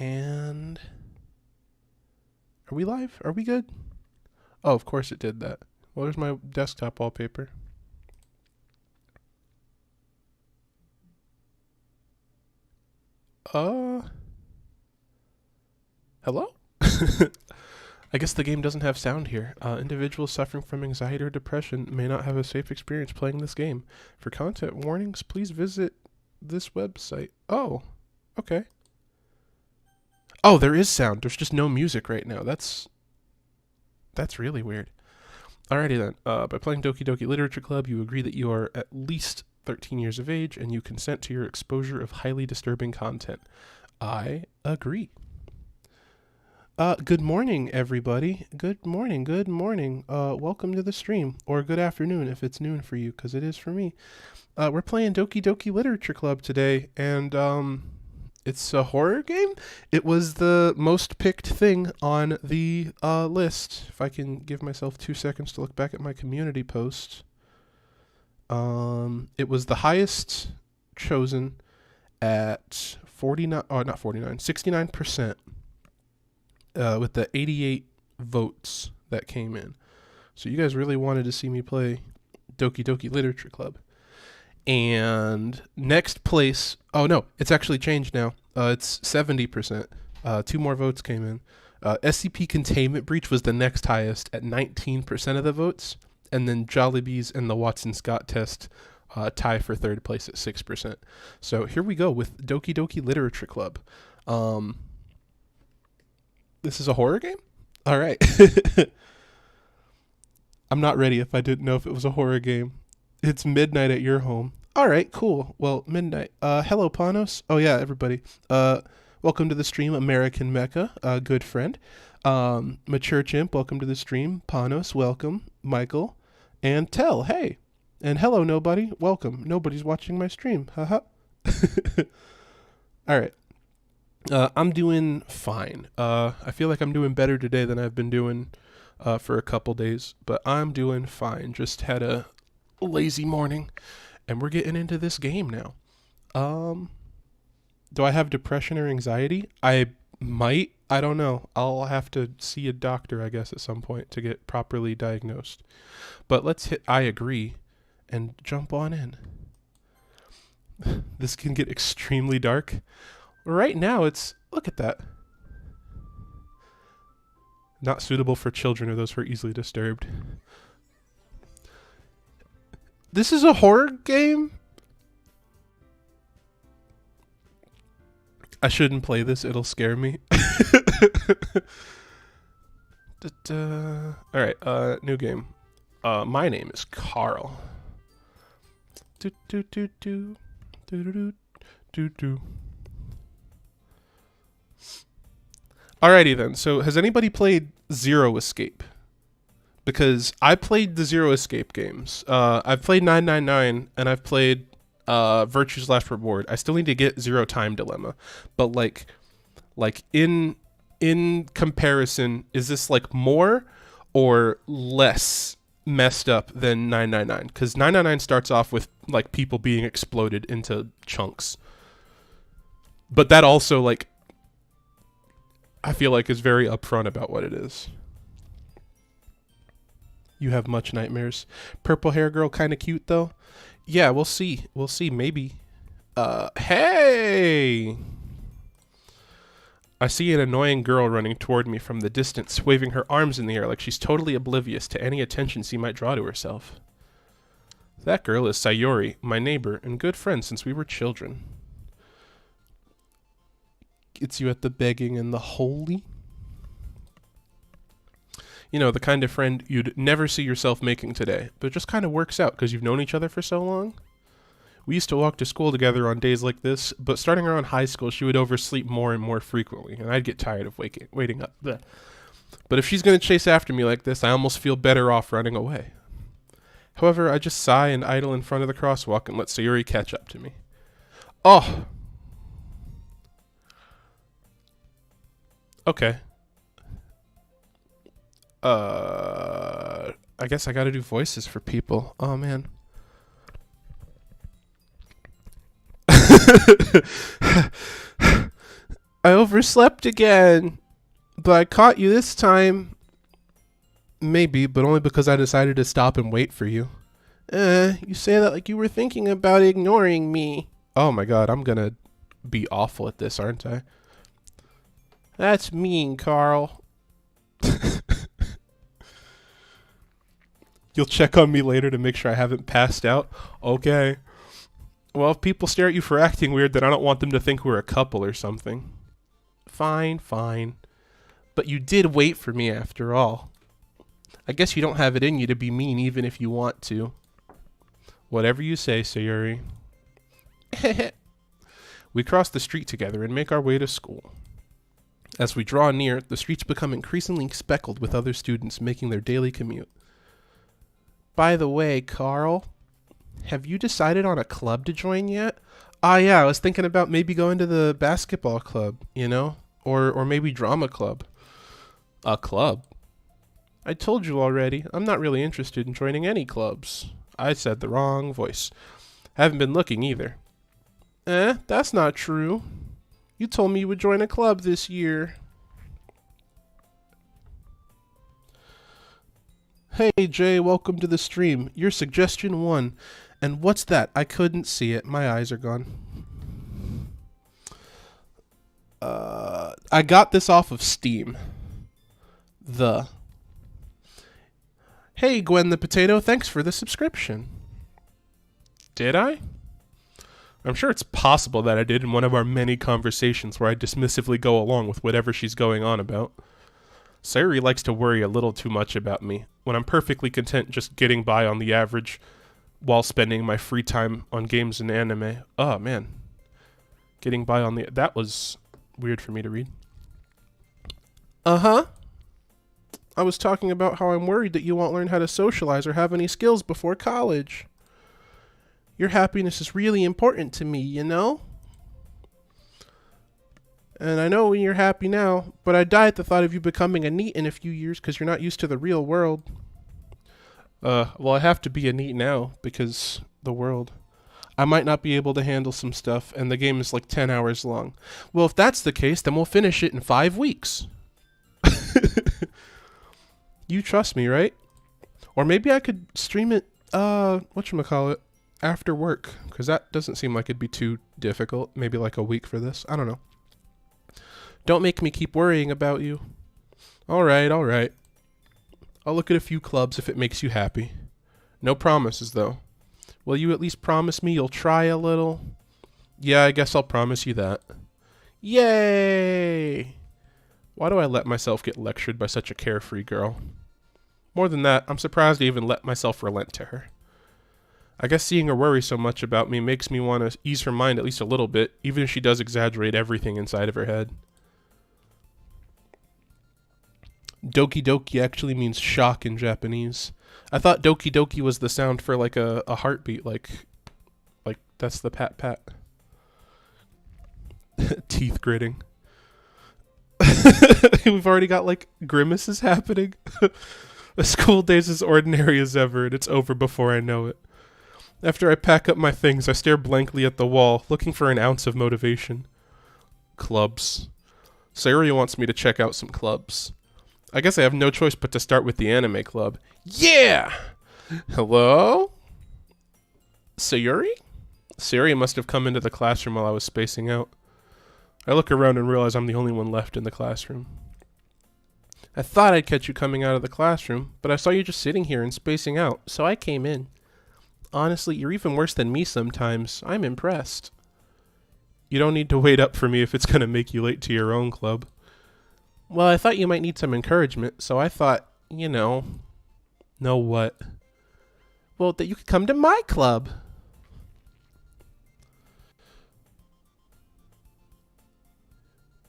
And are we live? Are we good? Oh, of course it did that. Well, there's my desktop wallpaper. Hello? I guess the game doesn't have sound here. Individuals suffering from anxiety or depression may not have a safe experience playing this game. For content warnings, please visit this website. Oh, okay. Oh, there is sound. There's just no music right now. That's really weird. Alrighty then. By playing Doki Doki Literature Club, you agree that you are at least 13 years of age and you consent to your exposure of highly disturbing content. I agree. Good morning, everybody. Good morning. Welcome to the stream. Or good afternoon if it's noon for you, because it is for me. We're playing Doki Doki Literature Club today, and it's a horror game. It was the most picked thing on the list. If I can give myself 2 seconds to look back at my community post. It was the highest chosen at 69%. With the 88 votes that came in. So you guys really wanted to see me play Doki Doki Literature Club. And next place, oh no, it's actually changed now. It's 70%. 2 more votes came in. SCP Containment Breach was the next highest at 19% of the votes. And then Jollibees and the Watson Scott test tie for third place at 6%. So here we go with Doki Doki Literature Club. This is a horror game? All right. I'm not ready if I didn't know if it was a horror game. It's midnight at your home. All right, cool. Well, midnight. Hello, Panos. Oh, yeah, everybody. Welcome to the stream, American Mecca, good friend. Mature Chimp, welcome to the stream. Panos, welcome. Michael. And Tell, hey. And hello, nobody. Welcome. Nobody's watching my stream. Haha. All right. I'm doing fine. I feel like I'm doing better today than I've been doing for a couple days, but I'm doing fine. Just had a lazy morning, and we're getting into this game now. Do I have depression or anxiety? I might. I don't know. I'll have to see a doctor, I guess, at some point to get properly diagnosed. But let's hit I agree and jump on in. This can get extremely dark. Right now, look at that. Not suitable for children or those who are easily disturbed. This is a horror game? I shouldn't play this, it'll scare me. Alright, new game. My name is Carl. Alrighty then, so has anybody played Zero Escape? Because I played the Zero Escape games. I've played 999 and I've played Virtue's Last Reward. I still need to get Zero Time Dilemma. But like in comparison, is this like more or less messed up than 999? Because 999 starts off with like people being exploded into chunks. But that also like I feel like is very upfront about what it is. You have much nightmares. Purple hair girl kind of cute though. Yeah, we'll see. We'll see. Maybe. Hey! I see an annoying girl running toward me from the distance, waving her arms in the air like she's totally oblivious to any attention she might draw to herself. That girl is Sayori, my neighbor and good friend since we were children. Gets you at the begging and the holy. You know, the kind of friend you'd never see yourself making today, but it just kind of works out because you've known each other for so long. We used to walk to school together on days like this, but starting around high school, she would oversleep more and more frequently, and I'd get tired of waiting up. Blech. But if she's going to chase after me like this, I almost feel better off running away. However, I just sigh and idle in front of the crosswalk and let Sayori catch up to me. Oh! Okay. I guess I gotta do voices for people. Oh, man. I overslept again. But I caught you this time. Maybe, but only because I decided to stop and wait for you. You say that like you were thinking about ignoring me. Oh my god, I'm gonna be awful at this, aren't I? That's mean, Carl. You'll check on me later to make sure I haven't passed out? Okay. Well, if people stare at you for acting weird, then I don't want them to think we're a couple or something. Fine, fine. But you did wait for me after all. I guess you don't have it in you to be mean even if you want to. Whatever you say, Sayuri. We cross the street together and make our way to school. As we draw near, the streets become increasingly speckled with other students making their daily commute. By the way, Carl, have you decided on a club to join yet? Yeah, I was thinking about maybe going to the basketball club, you know? Or maybe drama club. A club? I told you already, I'm not really interested in joining any clubs. I said the wrong voice. Haven't been looking either. That's not true. You told me you would join a club this year. Hey Jay, welcome to the stream. Your suggestion won. And what's that? I couldn't see it. My eyes are gone. I got this off of Steam. Hey Gwen the Potato, thanks for the subscription. Did I? I'm sure it's possible that I did in one of our many conversations where I dismissively go along with whatever she's going on about. Sayuri likes to worry a little too much about me, when I'm perfectly content just getting by on the average while spending my free time on games and anime. Oh, man. Getting by on the... That was weird for me to read. Uh-huh. I was talking about how I'm worried that you won't learn how to socialize or have any skills before college. Your happiness is really important to me, you know? And I know you're happy now, but I die at the thought of you becoming a NEET in a few years because you're not used to the real world. Well, I have to be a NEET now because the world. I might not be able to handle some stuff, and the game is like 10 hours long. Well, if that's the case, then we'll finish it in 5 weeks. You trust me, right? Or maybe I could stream it, whatchamacallit, after work, because that doesn't seem like it'd be too difficult. Maybe like a week for this. I don't know. Don't make me keep worrying about you. Alright, alright. I'll look at a few clubs if it makes you happy. No promises, though. Will you at least promise me you'll try a little? Yeah, I guess I'll promise you that. Yay! Why do I let myself get lectured by such a carefree girl? More than that, I'm surprised I even let myself relent to her. I guess seeing her worry so much about me makes me want to ease her mind at least a little bit, even if she does exaggerate everything inside of her head. Doki Doki actually means shock in Japanese. I thought Doki Doki was the sound for like a heartbeat, like that's the pat pat. Teeth gritting. We've already got like grimaces happening. The school day's as ordinary as ever, and it's over before I know it. After I pack up my things, I stare blankly at the wall, looking for an ounce of motivation. Clubs. Sayuri wants me to check out some clubs. I guess I have no choice but to start with the anime club. Yeah! Hello? Sayuri? Sayuri must have come into the classroom while I was spacing out. I look around and realize I'm the only one left in the classroom. I thought I'd catch you coming out of the classroom, but I saw you just sitting here and spacing out, so I came in. Honestly, you're even worse than me sometimes. I'm impressed. You don't need to wait up for me if it's going to make you late to your own club. Well, I thought you might need some encouragement, so I thought, you know... Know what? Well, that you could come to my club.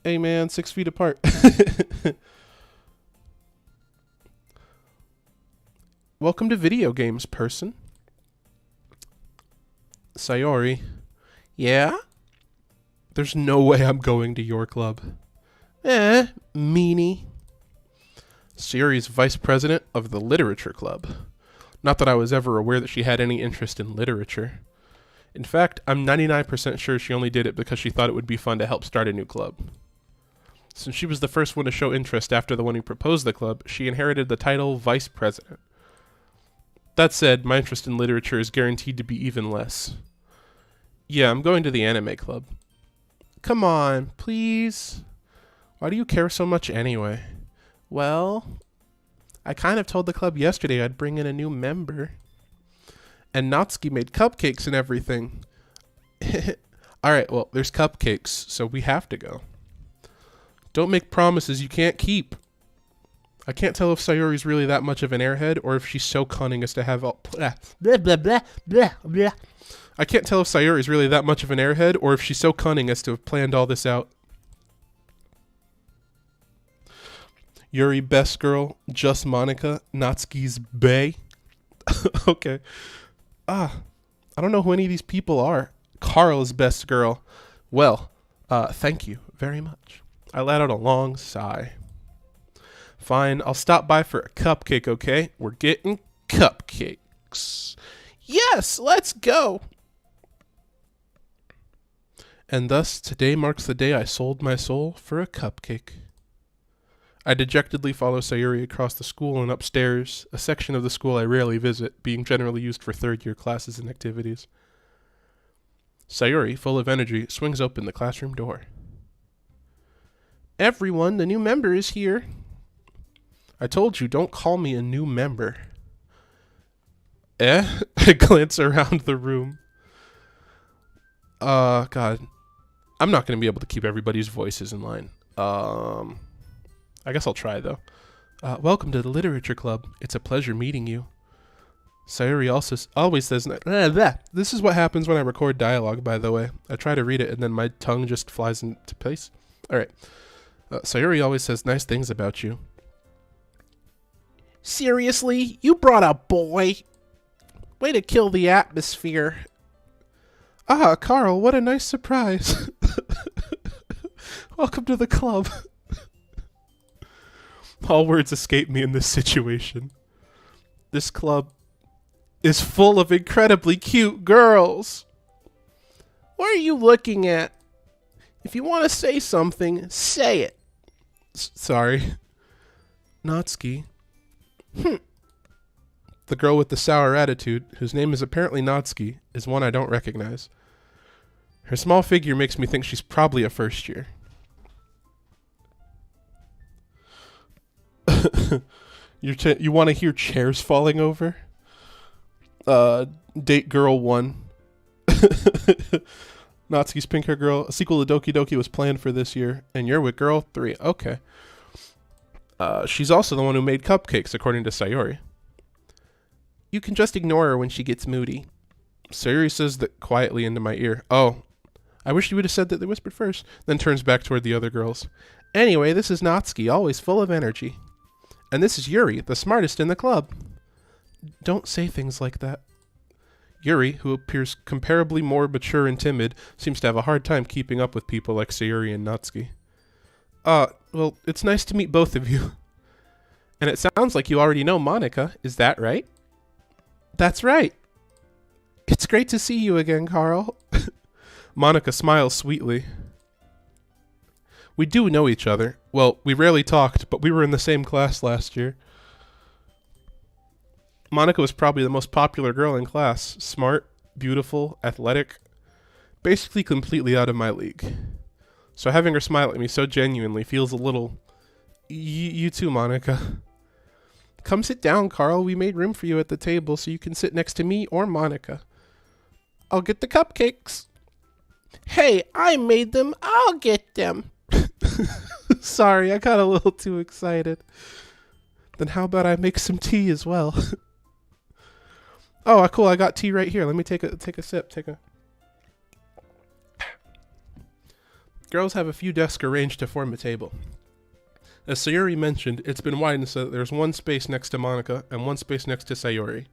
Hey man, 6 feet apart. Welcome to video games, person. Sayori. Yeah? There's no way I'm going to your club. Meanie. Sayori's vice president of the literature club. Not that I was ever aware that she had any interest in literature. In fact, I'm 99% sure she only did it because she thought it would be fun to help start a new club. Since she was the first one to show interest after the one who proposed the club, she inherited the title vice president. That said, my interest in literature is guaranteed to be even less. Yeah, I'm going to the anime club. Come on, please. Why do you care so much anyway? Well, I kind of told the club yesterday I'd bring in a new member. And Natsuki made cupcakes and everything. Alright, well, there's cupcakes, so we have to go. Don't make promises you can't keep. I can't tell if Sayori's really that much of an airhead or if she's so cunning as to have all... Blah, blah, blah, blah, blah. I can't tell if Sayori's really that much of an airhead or if she's so cunning as to have planned all this out. Yuri, best girl. Just Monica. Natsuki's bae. Okay. I don't know who any of these people are. Carl is best girl. Well, thank you very much. I let out a long sigh. Fine, I'll stop by for a cupcake, okay? We're getting cupcakes. Yes, let's go. And thus, today marks the day I sold my soul for a cupcake. I dejectedly follow Sayuri across the school and upstairs, a section of the school I rarely visit, being generally used for third-year classes and activities. Sayuri, full of energy, swings open the classroom door. Everyone, the new member is here. I told you, don't call me a new member. I glance around the room. God. I'm not going to be able to keep everybody's voices in line. I guess I'll try, though. Welcome to the Literature Club. It's a pleasure meeting you. Sayuri also always says... This is what happens when I record dialogue, by the way. I try to read it, and then my tongue just flies into place. All right. Sayuri always says nice things about you. Seriously? You brought a boy? Way to kill the atmosphere. Ah, Carl, what a nice surprise. Welcome to the club. All words escape me in this situation. This club is full of incredibly cute girls. What are you looking at? If you want to say something, say it. Sorry. Natsuki. The girl with the sour attitude, whose name is apparently Natsuki, is one I don't recognize. Her small figure makes me think she's probably a first year. You want to hear chairs falling over? Date Girl 1. Natsuki's Pink Hair Girl. A sequel to Doki Doki was planned for this year. And You're with Girl 3. Okay. She's also the one who made cupcakes, according to Sayori. You can just ignore her when she gets moody. Sayori says that quietly into my ear. Oh, I wish you would have said that they whispered first. Then turns back toward the other girls. Anyway, this is Natsuki, always full of energy. And this is Yuri, the smartest in the club. Don't say things like that. Yuri, who appears comparably more mature and timid, seems to have a hard time keeping up with people like Sayori and Natsuki. Well, it's nice to meet both of you. And it sounds like you already know Monica, is that right? That's right. It's great to see you again, Carl. Monica smiles sweetly. We do know each other. Well, we rarely talked, but we were in the same class last year. Monica was probably the most popular girl in class. Smart, beautiful, athletic. Basically completely out of my league. So having her smile at me so genuinely feels a little... You too, Monica. Come sit down, Carl. We made room for you at the table so you can sit next to me or Monica. I'll get the cupcakes. Hey, I made them. I'll get them. Sorry, I got a little too excited. Then how about I make some tea as well? Oh, cool. I got tea right here. Let me take a sip. Girls have a few desks arranged to form a table. As Sayori mentioned, it's been widened so that there's one space next to Monica and one space next to Sayori.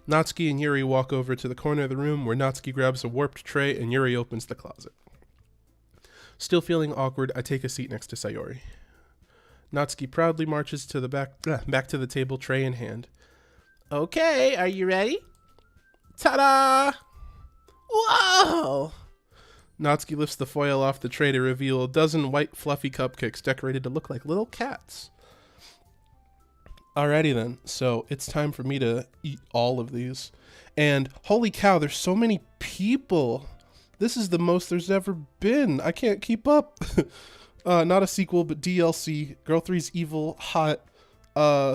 Natsuki and Yuri walk over to the corner of the room where Natsuki grabs a warped tray and Yuri opens the closet. Still feeling awkward, I take a seat next to Sayori. Natsuki proudly marches to the back to the table, tray in hand. Okay, are you ready? Ta-da! Whoa! Natsuki lifts the foil off the tray to reveal a dozen white fluffy cupcakes decorated to look like little cats. Alrighty then, so it's time for me to eat all of these. And holy cow, there's so many people. This is the most there's ever been. I can't keep up. Not a sequel, but DLC. Girl 3's evil, hot.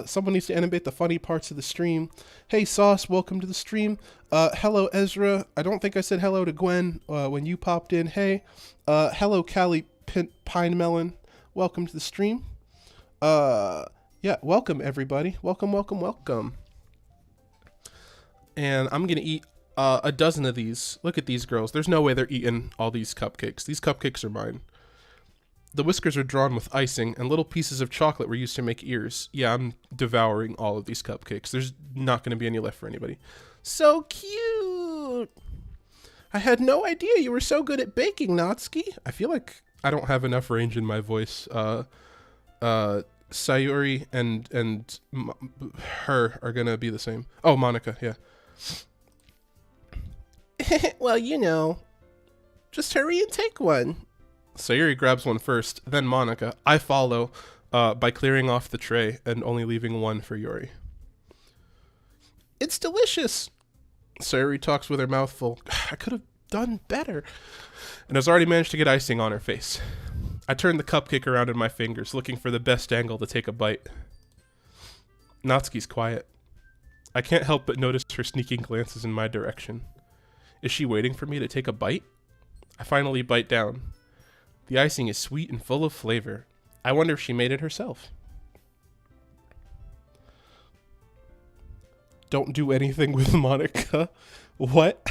Someone needs to animate the funny parts of the stream. Hey Sauce, welcome to the stream. Hello Ezra. I don't think I said hello to Gwen when you popped in. Hey. Hello Callie Pine Melon. Welcome to the stream. Yeah, welcome everybody. Welcome, welcome, welcome. And I'm gonna eat a dozen of these. Look at these girls. There's no way they're eating all these cupcakes. These cupcakes are mine. The whiskers are drawn with icing, and little pieces of chocolate were used to make ears. Yeah, I'm devouring all of these cupcakes. There's not going to be any left for anybody. So cute! I had no idea you were so good at baking, Natsuki. I feel like I don't have enough range in my voice. Sayuri and her are going to be the same. Oh, Monica, yeah. Well, you know, just hurry and take one. Sayuri grabs one first, then Monica. I follow by clearing off the tray and only leaving one for Yuri. It's delicious. Sayuri talks with her mouth full. I could have done better. And has already managed to get icing on her face. I turn the cupcake around in my fingers, looking for the best angle to take a bite. Natsuki's quiet. I can't help but notice her sneaking glances in my direction. Is she waiting for me to take a bite? I finally bite down. The icing is sweet and full of flavor. I wonder if she made it herself. Don't do anything with Monica. What?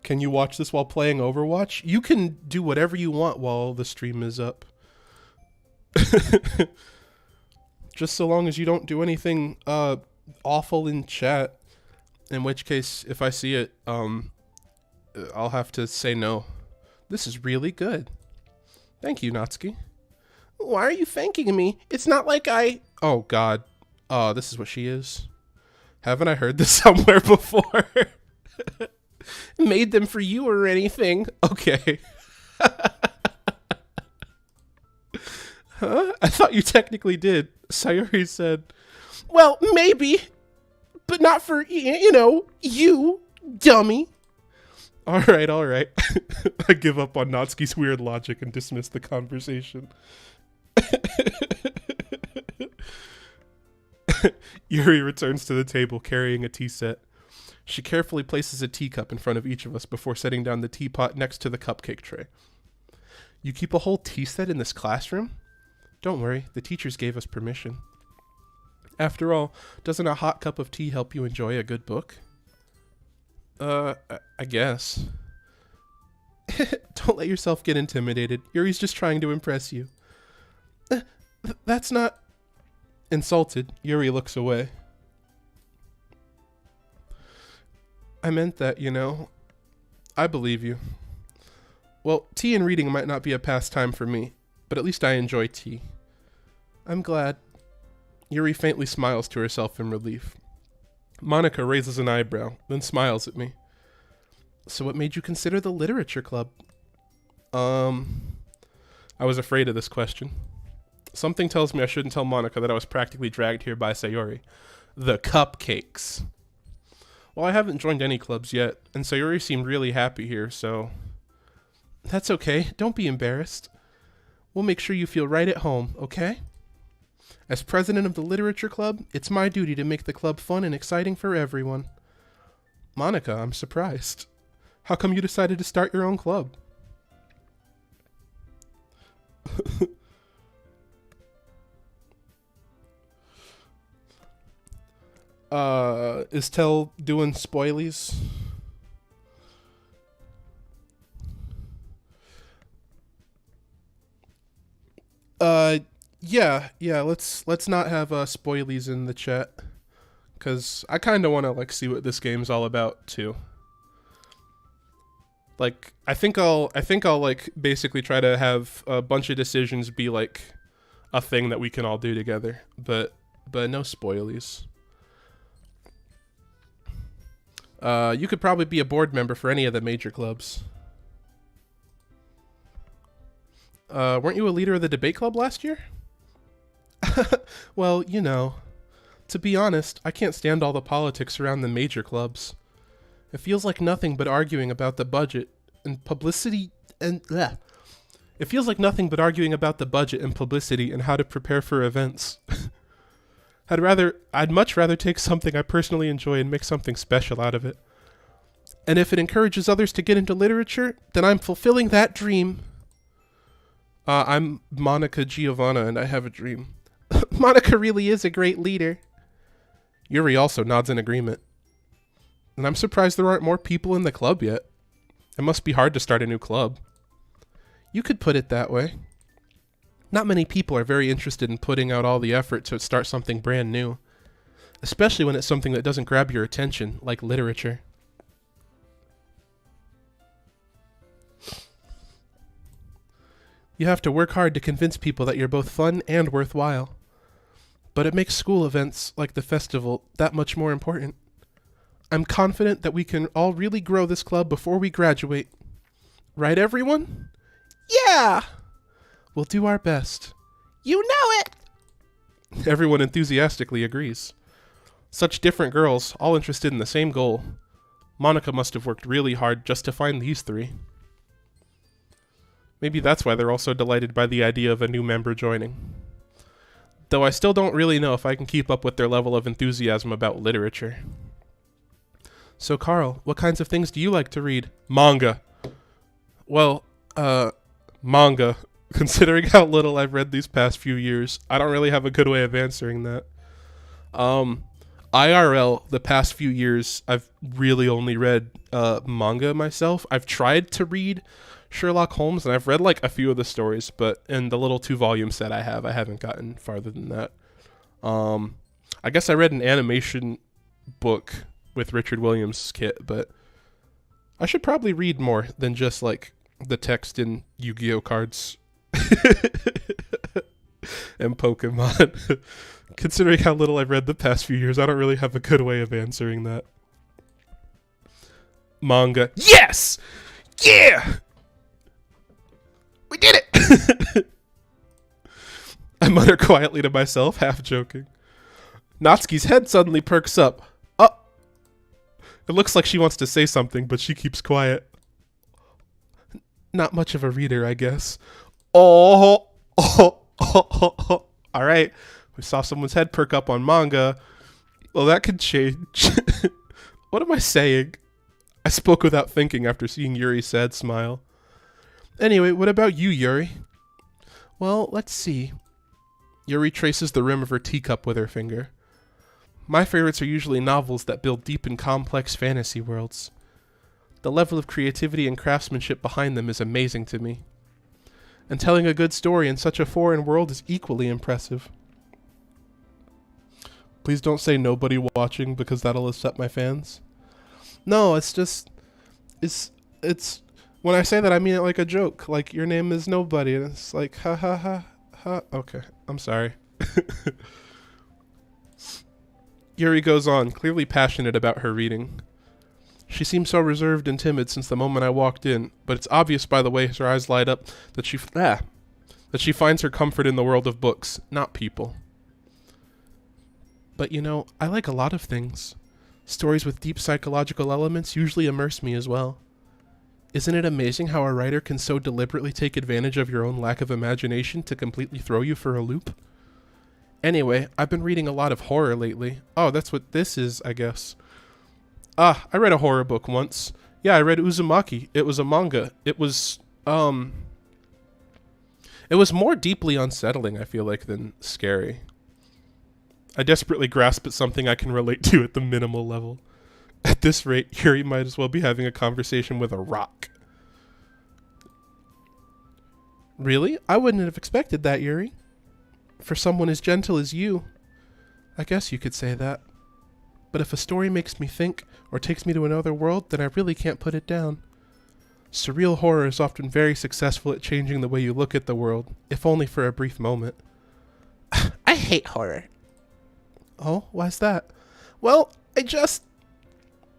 Can you watch this while playing Overwatch? You can do whatever you want while the stream is up. Just so long as you don't do anything awful in chat. In which case, if I see it, I'll have to say no. This is really good. Thank you, Natsuki. Why are you thanking me? It's not like I... Oh, God. Oh, this is what she is. Haven't I heard this somewhere before? Made them for you or anything. Okay. Huh? I thought you technically did. Sayuri said, well, maybe, but not for, you know, you, dummy. All right. I give up on Natsuki's weird logic and dismiss the conversation. Yuri returns to the table carrying a tea set. She carefully places a teacup in front of each of us before setting down the teapot next to the cupcake tray. You keep a whole tea set in this classroom? Don't worry, the teachers gave us permission. After all, doesn't a hot cup of tea help you enjoy a good book? I guess. Don't let yourself get intimidated. Yuri's just trying to impress you. That's not... Insulted, Yuri looks away. I meant that, you know. I believe you. Well, tea and reading might not be a pastime for me, but at least I enjoy tea. I'm glad. Yuri faintly smiles to herself in relief. Monica raises an eyebrow, then smiles at me. So what made you consider the literature club? I was afraid of this question. Something tells me I shouldn't tell Monica that I was practically dragged here by Sayuri. The cupcakes. Well, I haven't joined any clubs yet, and Sayuri seemed really happy here, so... That's okay. Don't be embarrassed. We'll make sure you feel right at home, okay? As president of the literature club, it's my duty to make the club fun and exciting for everyone. Monica, I'm surprised. How come you decided to start your own club? Is Tell doing spoilies? Yeah, let's not have spoilies in the chat, cause I kind of want to like see what this game's all about too. Like, I think I'll like basically try to have a bunch of decisions be like a thing that we can all do together, but no spoilies. You could probably be a board member for any of the major clubs. Weren't you a leader of the debate club last year? Well, you know, to be honest, I can't stand all the politics around the major clubs. It feels like nothing but arguing about the budget and publicity and bleh. It feels like nothing but arguing about the budget and publicity and how to prepare for events. I'd much rather take something I personally enjoy and make something special out of it. And if it encourages others to get into literature, then I'm fulfilling that dream. I'm Monica Giovanna and I have a dream. Monica really is a great leader. Yuri also nods in agreement. And I'm surprised there aren't more people in the club yet. It must be hard to start a new club. You could put it that way. Not many people are very interested in putting out all the effort to start something brand new, especially when it's something that doesn't grab your attention, like literature. You have to work hard to convince people that you're both fun and worthwhile. But it makes school events, like the festival, that much more important. I'm confident that we can all really grow this club before we graduate. Right, everyone? Yeah! We'll do our best. You know it! Everyone enthusiastically agrees. Such different girls, all interested in the same goal. Monica must have worked really hard just to find these three. Maybe that's why they're all so delighted by the idea of a new member joining. Though I still don't really know if I can keep up with their level of enthusiasm about literature. So Carl, what kinds of things do you like to read? Manga. Well, manga. Considering how little I've read these past few years, I don't really have a good way of answering that. IRL, the past few years, I've really only read manga myself. I've tried to read Sherlock Holmes, and I've read like a few of the stories, but in the little 2-volume set I haven't gotten farther than that. I guess I read an animation book with Richard Williams' kit, but I should probably read more than just like the text in Yu-Gi-Oh cards and Pokemon. Considering how little I've read the past few years, I don't really have a good way of answering that. Manga. Yes! Yeah! We did it! I mutter quietly to myself, half joking. Natsuki's head suddenly perks up. Oh! It looks like she wants to say something, but she keeps quiet. Not much of a reader, I guess. Oh! Alright. We saw someone's head perk up on manga. Well, that could change. What am I saying? I spoke without thinking after seeing Yuri's sad smile. Anyway, what about you, Yuri? Well, let's see. Yuri traces the rim of her teacup with her finger. My favorites are usually novels that build deep and complex fantasy worlds. The level of creativity and craftsmanship behind them is amazing to me. And telling a good story in such a foreign world is equally impressive. Please don't say nobody watching because that'll upset my fans. No, it's just... It's... When I say that, I mean it like a joke. Like, your name is nobody. And it's like, ha ha ha ha. Okay, I'm sorry. Yuri goes on, clearly passionate about her reading. She seems so reserved and timid since the moment I walked in, but it's obvious by the way her eyes light up that she finds her comfort in the world of books, not people. But you know, I like a lot of things. Stories with deep psychological elements usually immerse me as well. Isn't it amazing how a writer can so deliberately take advantage of your own lack of imagination to completely throw you for a loop? Anyway, I've been reading a lot of horror lately. Oh, that's what this is, I guess. I read a horror book once. Yeah, I read Uzumaki. It was a manga. It was more deeply unsettling, I feel like, than scary. I desperately grasp at something I can relate to at the minimal level. At this rate, Yuri might as well be having a conversation with a rock. Really? I wouldn't have expected that, Yuri. For someone as gentle as you. I guess you could say that. But if a story makes me think, or takes me to another world, then I really can't put it down. Surreal horror is often very successful at changing the way you look at the world, if only for a brief moment. I hate horror. Oh, why's that? Well,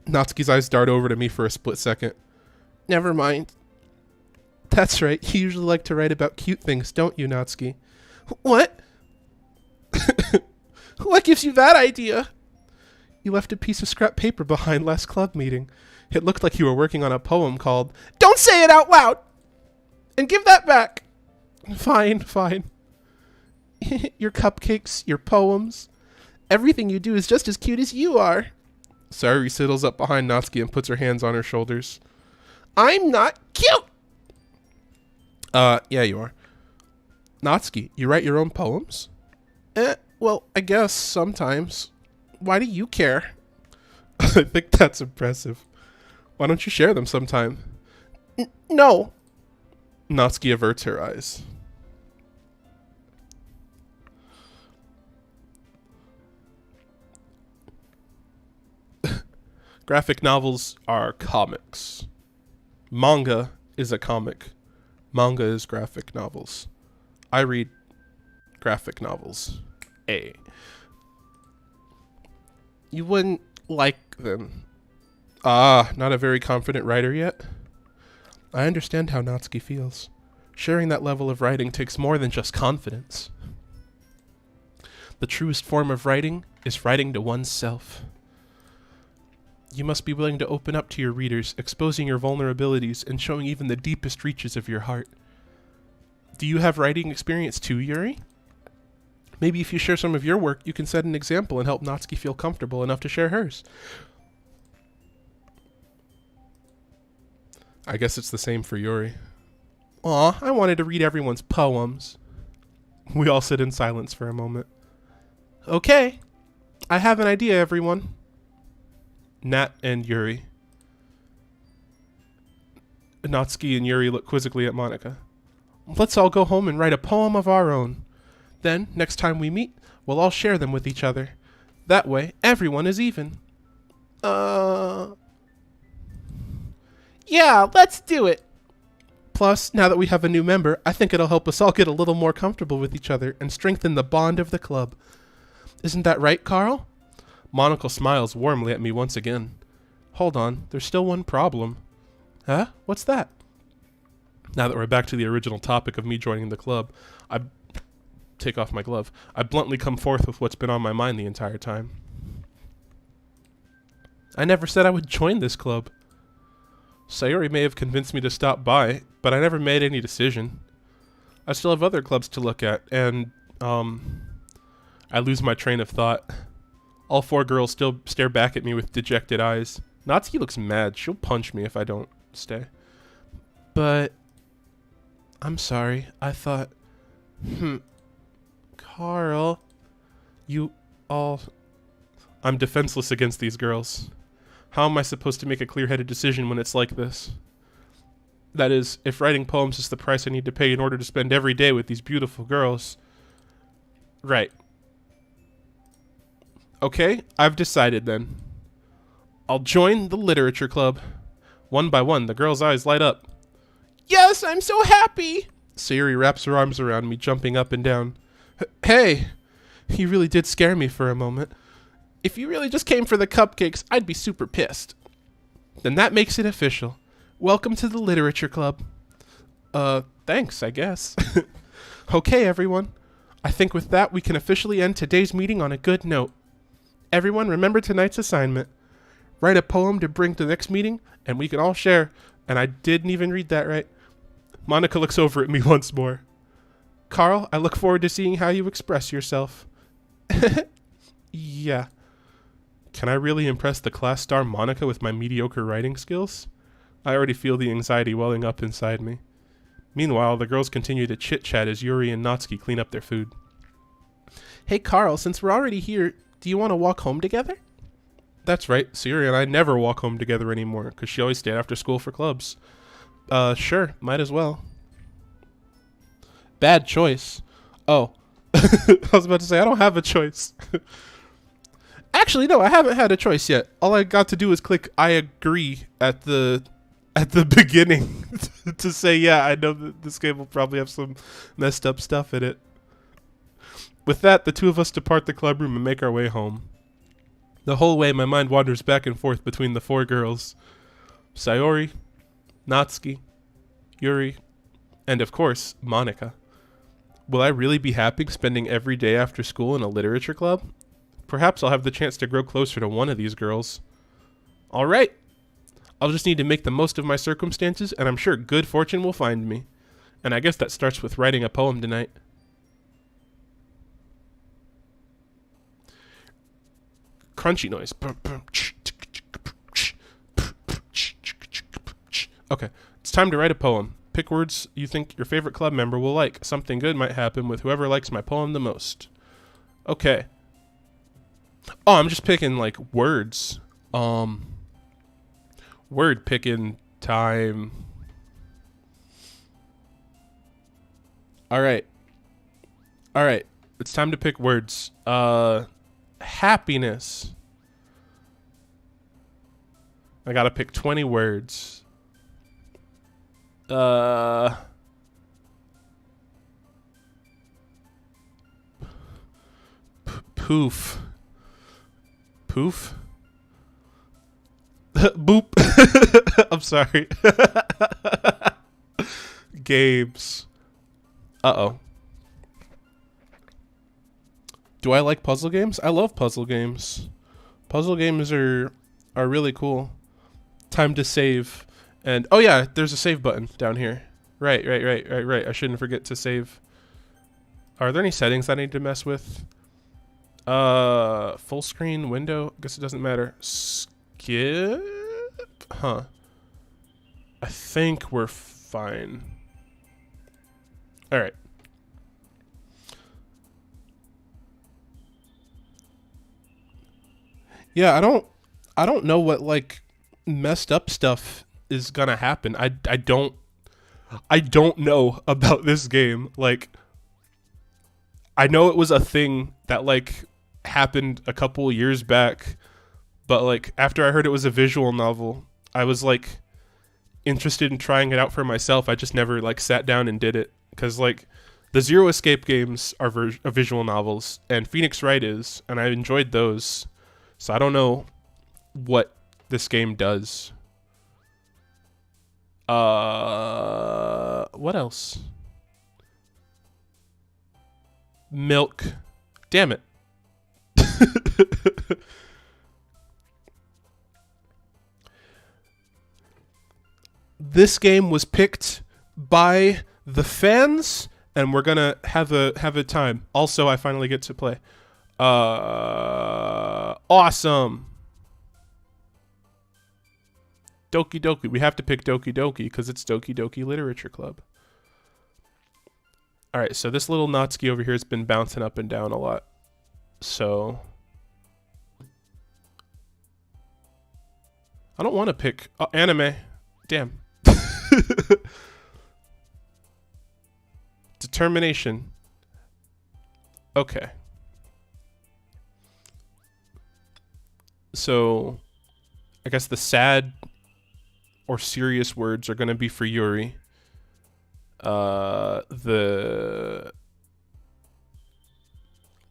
Natsuki's eyes dart over to me for a split second. Never mind. That's right. You usually like to write about cute things, don't you, Natsuki? What? What gives you that idea? You left a piece of scrap paper behind last club meeting. It looked like you were working on a poem called Don't Say It Out Loud! And give that back! Fine, fine. Your cupcakes, your poems. Everything you do is just as cute as you are. Sayuri sidles up behind Natsuki and puts her hands on her shoulders. I'm not cute! Yeah, you are. Natsuki, you write your own poems? Well, I guess sometimes. Why do you care? I think that's impressive. Why don't you share them sometime? No. Natsuki averts her eyes. Graphic novels are comics. Manga is a comic. Manga is graphic novels. I read graphic novels. You wouldn't like them. Not a very confident writer yet? I understand how Natsuki feels. Sharing that level of writing takes more than just confidence. The truest form of writing is writing to oneself. You must be willing to open up to your readers, exposing your vulnerabilities and showing even the deepest reaches of your heart. Do you have writing experience too, Yuri? Maybe if you share some of your work, you can set an example and help Natsuki feel comfortable enough to share hers. I guess it's the same for Yuri. Aw, I wanted to read everyone's poems. We all sit in silence for a moment. Okay, I have an idea, everyone. Nat and Yuri. Natsuki and Yuri look quizzically at Monika. Let's all go home and write a poem of our own. Then, next time we meet, we'll all share them with each other. That way, everyone is even. Yeah, let's do it. Plus, now that we have a new member, I think it'll help us all get a little more comfortable with each other and strengthen the bond of the club. Isn't that right, Carl? Monocle smiles warmly at me once again. Hold on, there's still one problem. Huh? What's that? Now that we're back to the original topic of me joining the club, I take off my glove. I bluntly come forth with what's been on my mind the entire time. I never said I would join this club. Sayuri may have convinced me to stop by, but I never made any decision. I still have other clubs to look at, and, I lose my train of thought. All four girls still stare back at me with dejected eyes. Natsuki looks mad. She'll punch me if I don't stay. But I'm sorry. I thought, Carl, you all... I'm defenseless against these girls. How am I supposed to make a clear-headed decision when it's like this? That is, if writing poems is the price I need to pay in order to spend every day with these beautiful girls. Right. Okay, I've decided then. I'll join the literature club. One by one, the girls' eyes light up. Yes, I'm so happy! Sayuri wraps her arms around me, jumping up and down. Hey! You really did scare me for a moment. If you really just came for the cupcakes, I'd be super pissed. Then that makes it official. Welcome to the literature club. Thanks, I guess. Okay, everyone. I think with that, we can officially end today's meeting on a good note. Everyone, remember tonight's assignment. Write a poem to bring to the next meeting, and we can all share. And I didn't even read that right. Monika looks over at me once more. Carl, I look forward to seeing how you express yourself. Yeah. Can I really impress the class star Monika with my mediocre writing skills? I already feel the anxiety welling up inside me. Meanwhile, the girls continue to chit-chat as Yuri and Natsuki clean up their food. Hey Carl, since we're already here, do you want to walk home together? That's right, Sayuri and I never walk home together anymore, because she always stayed after school for clubs. Sure, might as well. Bad choice. Oh. I was about to say, I don't have a choice. Actually, no, I haven't had a choice yet. All I got to do is click I agree at the beginning to say, yeah, I know that this game will probably have some messed up stuff in it. With that, the two of us depart the club room and make our way home. The whole way, my mind wanders back and forth between the four girls: Sayori, Natsuki, Yuri, and of course, Monica. Will I really be happy spending every day after school in a literature club? Perhaps I'll have the chance to grow closer to one of these girls. All right. I'll just need to make the most of my circumstances, and I'm sure good fortune will find me. And I guess that starts with writing a poem tonight. Crunchy noise. Okay, it's time to write a poem. Pick words you think your favorite club member will like. Something good might happen with whoever likes my poem the most. Okay. Oh, I'm just picking like words. Word picking time. All right. It's time to pick words. Happiness. I gotta pick 20 words. Poof. Poof? Boop. I'm sorry. Games. Uh-oh. Do I like puzzle games? I love puzzle games. Puzzle games are really cool. Time to save. And oh yeah, there's a save button down here. Right. I shouldn't forget to save. Are there any settings I need to mess with? Full screen window. I guess it doesn't matter. Skip? Huh. I think we're fine. All right. Yeah, I don't know what like messed up stuff is gonna happen. I don't know about this game. Like, I know it was a thing that like happened a couple years back, but like after I heard it was a visual novel, I was like interested in trying it out for myself. I just never like sat down and did it because like the Zero Escape games are visual novels, and Phoenix Wright is, and I enjoyed those. So I don't know what this game does. What else? Milk. Damn it. This game was picked by the fans, and we're gonna have a time. Also, I finally get to play. Awesome. Doki Doki. We have to pick Doki Doki because it's Doki Doki Literature Club. All right, so this little Natsuki over here has been bouncing up and down a lot. So I don't want to pick anime. Damn. Determination. Okay. So I guess the sad or serious words are going to be for Yuri.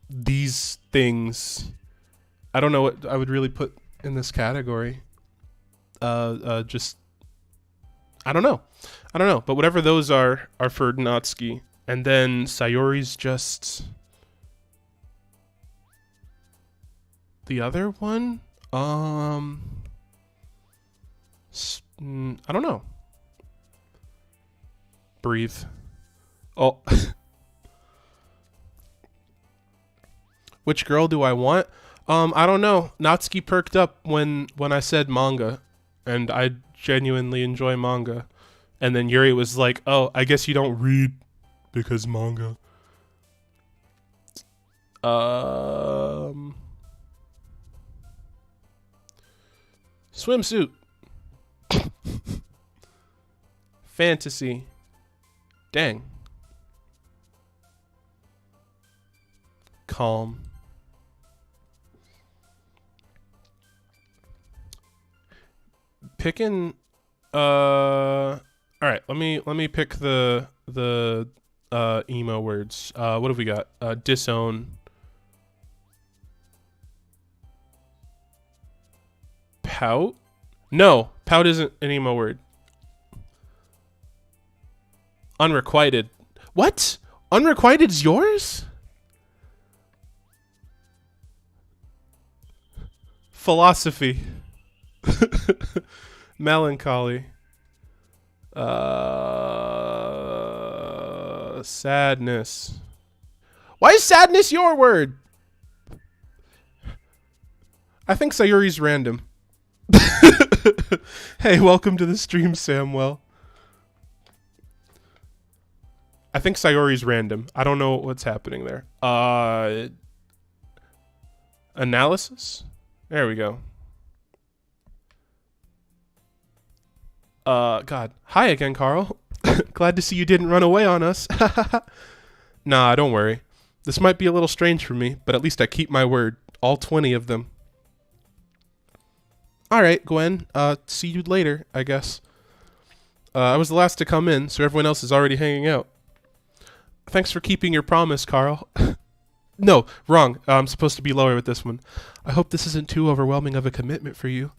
These things, I don't know what I would really put in this category. Just I don't know, but whatever those are for Natsuki. And then Sayori's just the other one. I don't know. Breathe. Oh. Which girl do I want? I don't know. Natsuki perked up when I said manga, and I genuinely enjoy manga. And then Yuri was like, "Oh, I guess you don't read because manga." Swimsuit. Fantasy. Dang. Calm. Picking all right, let me pick the emo words. What have we got? Disown. Pout? No, pout isn't an emo word. Unrequited. What? Unrequited's yours? Philosophy. Melancholy. Sadness. Why is sadness your word? I think Sayuri's random. Hey, welcome to the stream, Samwell. I think Sayuri's random. I don't know what's happening there. Analysis? There we go. God. Hi again, Carl. Glad to see you didn't run away on us. Nah, don't worry. This might be a little strange for me, but at least I keep my word. All 20 of them. Alright, Gwen. See you later, I guess. I was the last to come in, so everyone else is already hanging out. Thanks for keeping your promise, Carl. No, wrong. I'm supposed to be lower with this one. I hope this isn't too overwhelming of a commitment for you.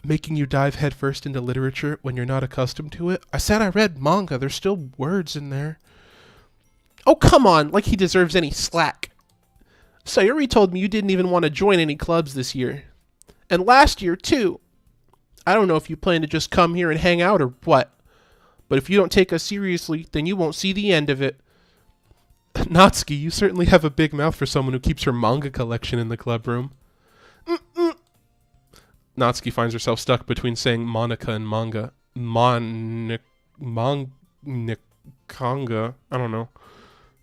Making you dive headfirst into literature when you're not accustomed to it. I said I read manga. There's still words in there. Oh, come on. Like he deserves any slack. Sayuri told me you didn't even want to join any clubs this year. And last year, too. I don't know if you plan to just come here and hang out or what. But if you don't take us seriously, then you won't see the end of it. Natsuki, you certainly have a big mouth for someone who keeps her manga collection in the club room. Natsuki finds herself stuck between saying Monica and manga. Monikanga. I don't know.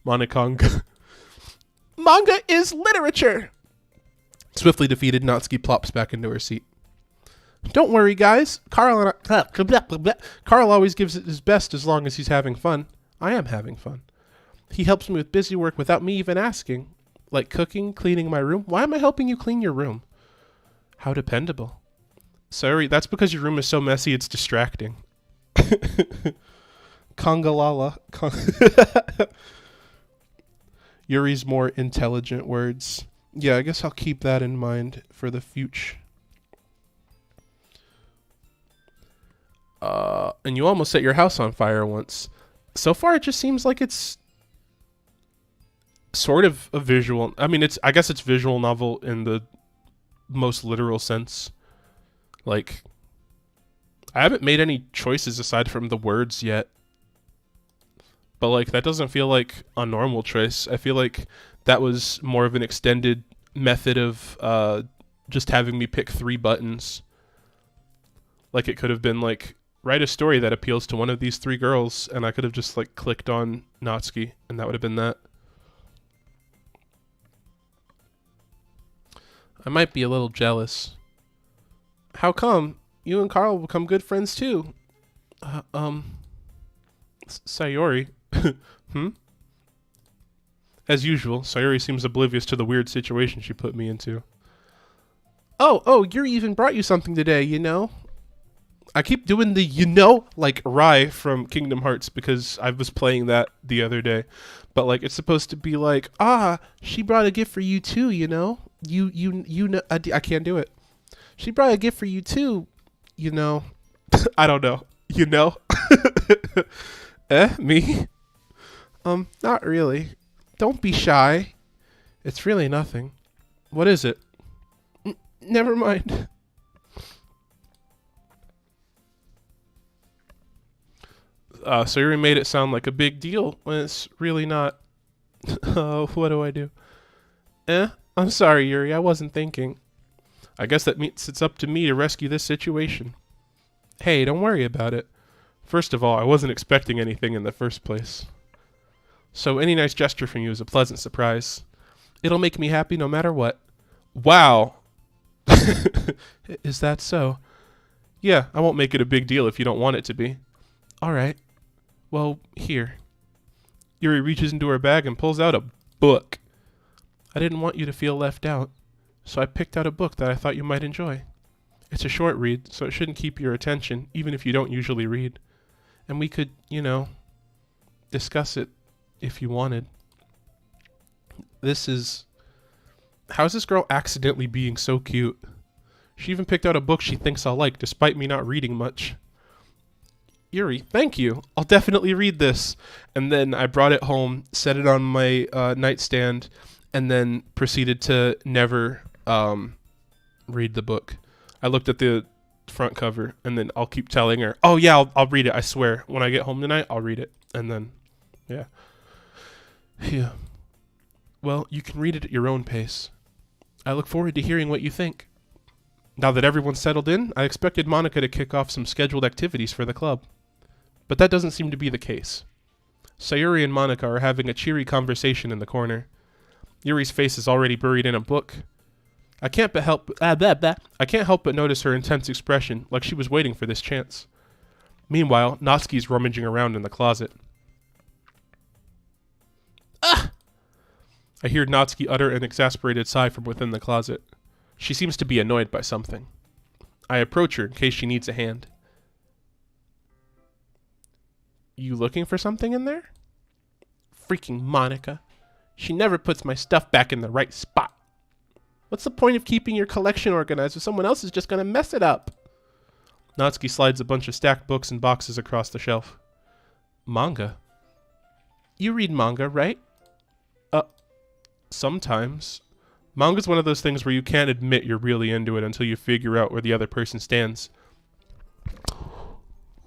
Monikanga. Manga is literature! Swiftly defeated, Natsuki plops back into her seat. Don't worry, guys. Carl always gives it his best as long as he's having fun. I am having fun. He helps me with busy work without me even asking. Like cooking, cleaning my room. Why am I helping you clean your room? How dependable. Sorry, that's because your room is so messy it's distracting. Kongalala. Yuri's more intelligent words. Yeah, I guess I'll keep that in mind for the future. And you almost set your house on fire once. So far, it just seems like it's sort of a visual. I mean, I guess it's visual novel in the most literal sense. Like, I haven't made any choices aside from the words yet. But, like, that doesn't feel like a normal choice. I feel like that was more of an extended method of just having me pick 3 buttons. Like, it could have been, like, write a story that appeals to one of these 3 girls, and I could have just, like, clicked on Natsuki, and that would have been that. I might be a little jealous. How come? You and Carl will become good friends, too. Sayori. As usual, Sayori seems oblivious to the weird situation she put me into. Oh, Yuri even brought you something today, you know? I keep doing the you know like Rai from Kingdom Hearts because I was playing that the other day. But like it's supposed to be like, she brought a gift for you too, you know? You know I can't do it. She brought a gift for you too, you know. I don't know. You know? Me? Not really. Don't be shy. It's really nothing. What is it? Never mind. Sayuri made it sound like a big deal when it's really not. Oh, what do I do? I'm sorry, Yuri. I wasn't thinking. I guess that means it's up to me to rescue this situation. Hey, don't worry about it. First of all, I wasn't expecting anything in the first place. So any nice gesture from you is a pleasant surprise. It'll make me happy no matter what. Wow. Is that so? Yeah, I won't make it a big deal if you don't want it to be. All right. Well, here. Yuri reaches into her bag and pulls out a book. I didn't want you to feel left out, so I picked out a book that I thought you might enjoy. It's a short read, so it shouldn't keep your attention, even if you don't usually read. And we could, you know, discuss it if you wanted. This is... How's this girl accidentally being so cute? She even picked out a book she thinks I'll like, despite me not reading much. Yuri, thank you. I'll definitely read this. And then I brought it home, set it on my nightstand, and then proceeded to never read the book. I looked at the front cover, and then I'll keep telling her, oh yeah, I'll read it, I swear. When I get home tonight, I'll read it. And then, yeah. Yeah. Well, you can read it at your own pace. I look forward to hearing what you think. Now that everyone's settled in, I expected Monica to kick off some scheduled activities for the club. But that doesn't seem to be the case. Sayuri and Monica are having a cheery conversation in the corner. Yuri's face is already buried in a book. I can't help but notice her intense expression, like she was waiting for this chance. Meanwhile, Natsuki's rummaging around in the closet. Ah! I hear Natsuki utter an exasperated sigh from within the closet. She seems to be annoyed by something. I approach her in case she needs a hand. You looking for something in there? Freaking Monica. She never puts my stuff back in the right spot. What's the point of keeping your collection organized if someone else is just going to mess it up? Natsuki slides a bunch of stacked books and boxes across the shelf. Manga? You read manga, right? Sometimes. Manga's one of those things where you can't admit you're really into it until you figure out where the other person stands.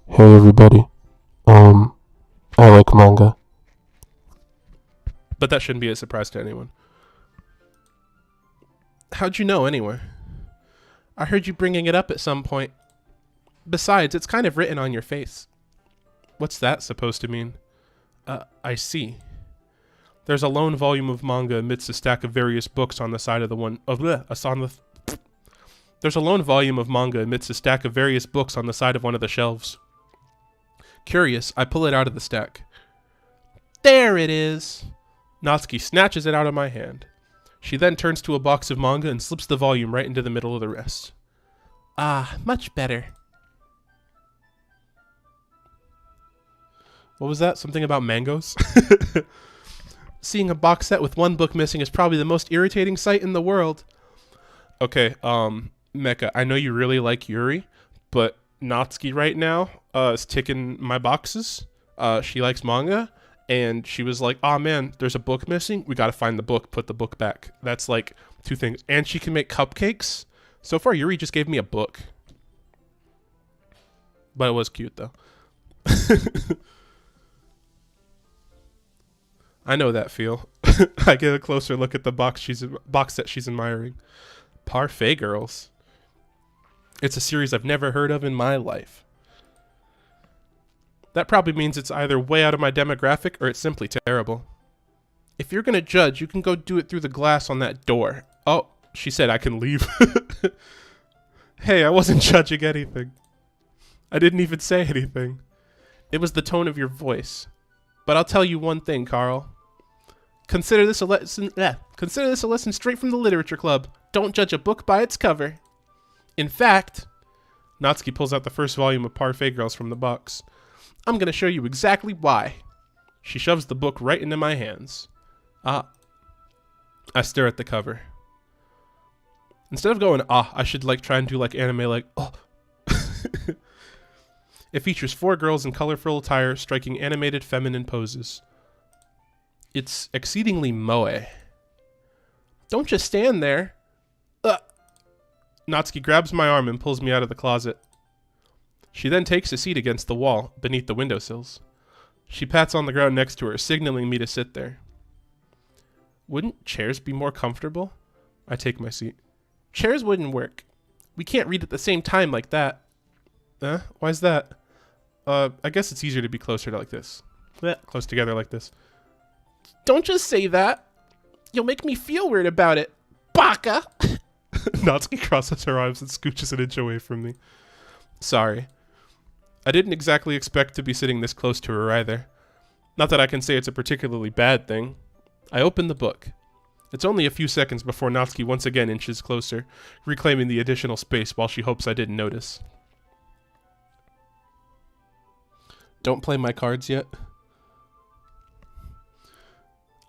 Hey everybody. I like manga. But that shouldn't be a surprise to anyone. How'd you know, anyway? I heard you bringing it up at some point. Besides, it's kind of written on your face. What's that supposed to mean? I see. There's a lone volume of manga amidst a stack of various books on the side of the one... There's a lone volume of manga amidst a stack of various books on the side of one of the shelves. Curious, I pull it out of the stack. There it is! Natsuki snatches it out of my hand. She then turns to a box of manga and slips the volume right into the middle of the rest. Ah, much better. What was that? Something about mangoes? Seeing a box set with one book missing is probably the most irritating sight in the world. Okay, Mecha, I know you really like Yuri, but Natsuki right now is ticking my boxes. She likes manga, and she was like, "Oh man, there's a book missing. We gotta find the book, put the book back." That's like two things. And she can make cupcakes. So far, Yuri just gave me a book. But it was cute, though. I know that feel. I get a closer look at the box set she's admiring. Parfait Girls. It's a series I've never heard of in my life. That probably means it's either way out of my demographic or it's simply terrible. If you're gonna judge, you can go do it through the glass on that door. Oh, she said I can leave. Hey, I wasn't judging anything. I didn't even say anything. It was the tone of your voice. But I'll tell you one thing, Carl. Consider this a lesson straight from the literature club. Don't judge a book by its cover. In fact, Natsuki pulls out the first volume of Parfait Girls from the box. I'm going to show you exactly why. She shoves the book right into my hands. I stare at the cover. Instead of going, I should try and do anime oh. It features 4 girls in colorful attire striking animated feminine poses. It's exceedingly moe. Don't just stand there. Natsuki grabs my arm and pulls me out of the closet. She then takes a seat against the wall, beneath the windowsills. She pats on the ground next to her, signaling me to sit there. Wouldn't chairs be more comfortable? I take my seat. Chairs wouldn't work. We can't read at the same time like that. Why's that? I guess it's easier to be closer to like this. Close together like this. Don't just say that. You'll make me feel weird about it. Baka! Natsuki crosses her arms and scooches an inch away from me. Sorry. I didn't exactly expect to be sitting this close to her either. Not that I can say it's a particularly bad thing. I open the book. It's only a few seconds before Natsuki once again inches closer, reclaiming the additional space while she hopes I didn't notice. Don't play my cards yet.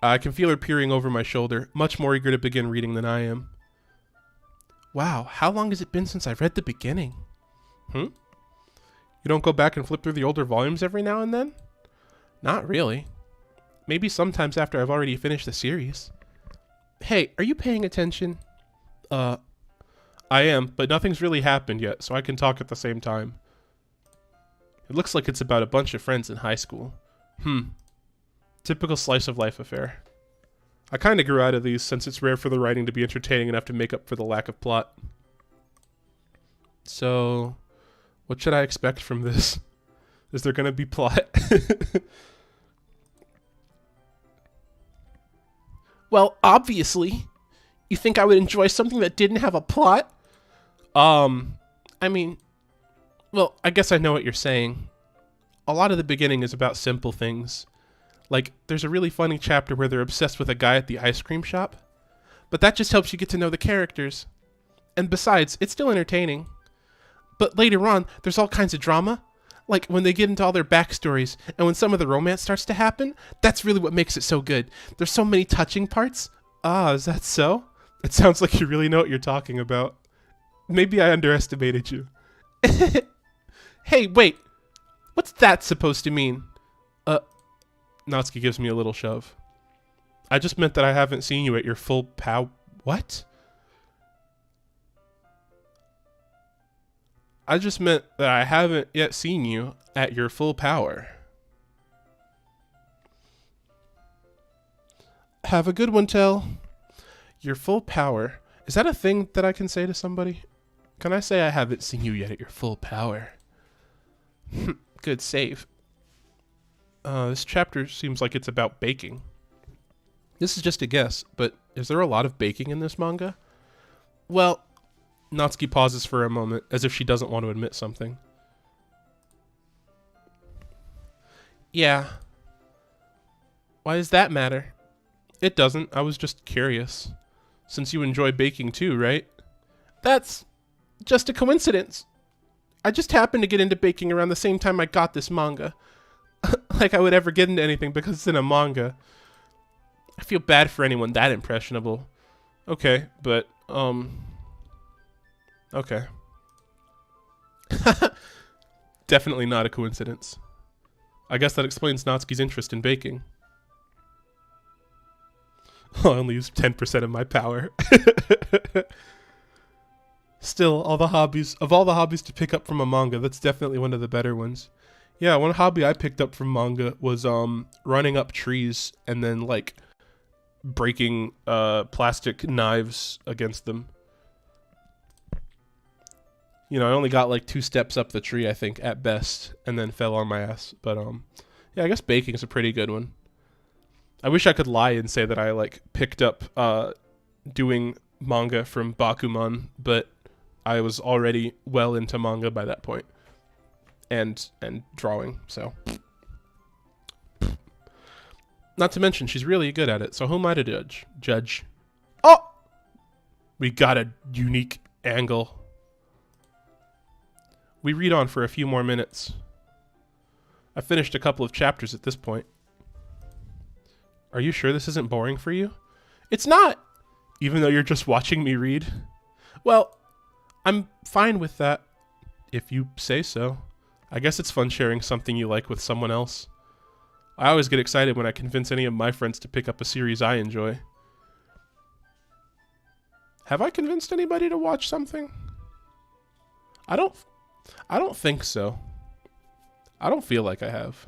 I can feel her peering over my shoulder, much more eager to begin reading than I am. Wow, how long has it been since I've read the beginning? You don't go back and flip through the older volumes every now and then? Not really. Maybe sometimes after I've already finished the series. Hey, are you paying attention? I am, but nothing's really happened yet, so I can talk at the same time. It looks like it's about a bunch of friends in high school. Typical slice of life affair. I kinda grew out of these since it's rare for the writing to be entertaining enough to make up for the lack of plot. So, what should I expect from this? Is there gonna be plot? Well, obviously. You think I would enjoy something that didn't have a plot? I mean, well, I guess I know what you're saying. A lot of the beginning is about simple things. Like, there's a really funny chapter where they're obsessed with a guy at the ice cream shop. But that just helps you get to know the characters. And besides, it's still entertaining. But later on, there's all kinds of drama. Like, when they get into all their backstories, and when some of the romance starts to happen, that's really what makes it so good. There's so many touching parts. Ah, is that so? It sounds like you really know what you're talking about. Maybe I underestimated you. Hey, wait. What's that supposed to mean? Natsuki gives me a little shove. I just meant that I haven't seen you at your full pow... What? I just meant that I haven't yet seen you at your full power. Have a good one, Tell. Your full power. Is that a thing that I can say to somebody? Can I say I haven't seen you yet at your full power? Good save. This chapter seems like it's about baking. This is just a guess, but is there a lot of baking in this manga? Well, Natsuki pauses for a moment, as if she doesn't want to admit something. Yeah. Why does that matter? It doesn't. I was just curious. Since you enjoy baking too, right? That's just a coincidence. I just happened to get into baking around the same time I got this manga. Like I would ever get into anything because it's in a manga. I feel bad for anyone that impressionable. Okay, but, okay. Definitely not a coincidence. I guess that explains Natsuki's interest in baking. I only used 10% of my power. Still, all the hobbies to pick up from a manga, that's definitely one of the better ones. Yeah, one hobby I picked up from manga was running up trees and then like breaking plastic knives against them. You know, I only got like 2 steps up the tree, I think, at best, and then fell on my ass. But yeah, I guess baking is a pretty good one. I wish I could lie and say that I like picked up doing manga from Bakuman, but I was already well into manga by that point. And drawing, so. Not to mention, she's really good at it, so who am I to judge? Oh! We got a unique angle. We read on for a few more minutes. I finished a couple of chapters at this point. Are you sure this isn't boring for you? It's not! Even though you're just watching me read? Well, I'm fine with that, if you say so. I guess it's fun sharing something you like with someone else. I always get excited when I convince any of my friends to pick up a series I enjoy. Have I convinced anybody to watch something? I don't think so. I don't feel like I have.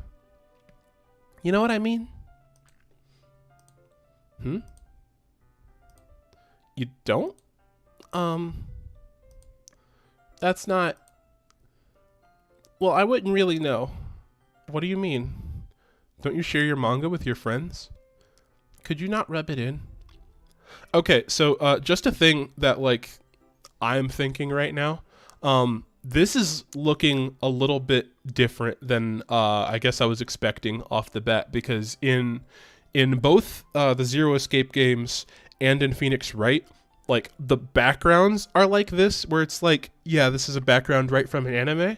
You know what I mean? You don't? That's not... Well, I wouldn't really know. What do you mean? Don't you share your manga with your friends? Could you not rub it in? Okay, so just a thing that like I'm thinking right now. This is looking a little bit different than I guess I was expecting off the bat, because in both the Zero Escape games and in Phoenix Wright, like the backgrounds are like this, where it's like, yeah, this is a background right from an anime.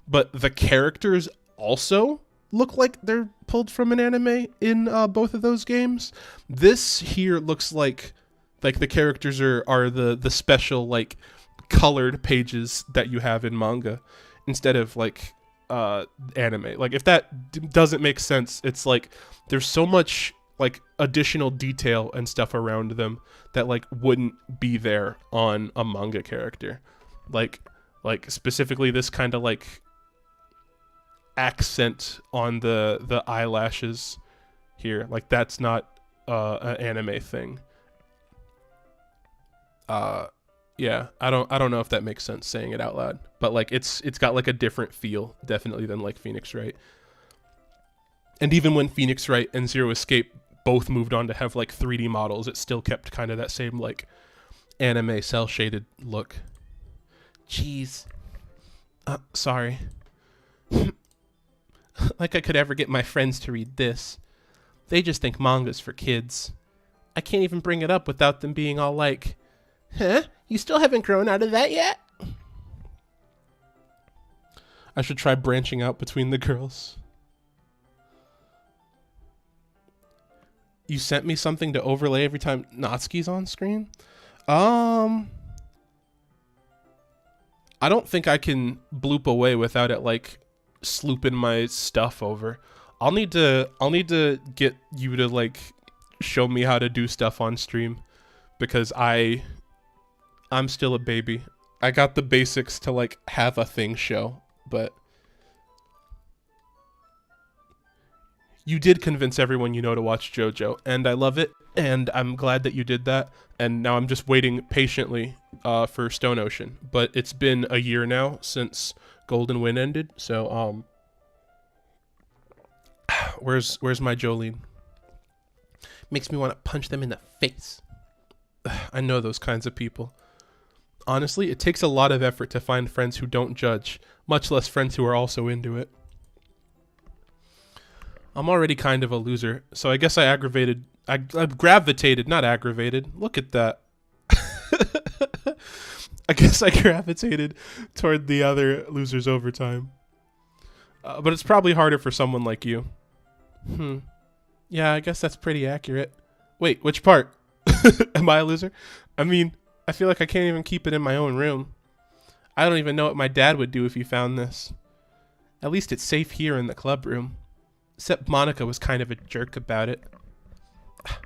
But the characters also look like they're pulled from an anime in both of those games. This here looks like the characters are the special like colored pages that you have in manga instead of like anime. Like if that doesn't make sense, it's like there's so much like additional detail and stuff around them that like wouldn't be there on a manga character. Like specifically this kind of like accent on the eyelashes here. Like that's not an anime thing. Yeah, I don't know if that makes sense saying it out loud, but like it's got like a different feel definitely than like Phoenix Wright. And even when Phoenix Wright and Zero Escape both moved on to have like 3D models, it still kept kind of that same like anime cell shaded look. Jeez. Sorry. Like I could ever get my friends to read this. They just think manga's for kids. I can't even bring it up without them being all like, huh? You still haven't grown out of that yet? I should try branching out between the girls. You sent me something to overlay every time Natsuki's on screen? I don't think I can bloop away without it like slooping my stuff over. I'll need to get you to like show me how to do stuff on stream because I'm still a baby. I got the basics to like have a thing show, but you did convince everyone you know to watch JoJo, and I love it, and I'm glad that you did that, and now I'm just waiting patiently for Stone Ocean. But it's been a year now since Golden Wind ended, so where's my Jolene? Makes me want to punch them in the face. I know those kinds of people. Honestly, it takes a lot of effort to find friends who don't judge, much less friends who are also into it. I'm already kind of a loser, so I guess I gravitated, not aggravated. Look at that. I guess I gravitated toward the other losers over time. But it's probably harder for someone like you. Yeah, I guess that's pretty accurate. Wait, which part? Am I a loser? I mean, I feel like I can't even keep it in my own room. I don't even know what my dad would do if he found this. At least it's safe here in the club room. Except Monica was kind of a jerk about it.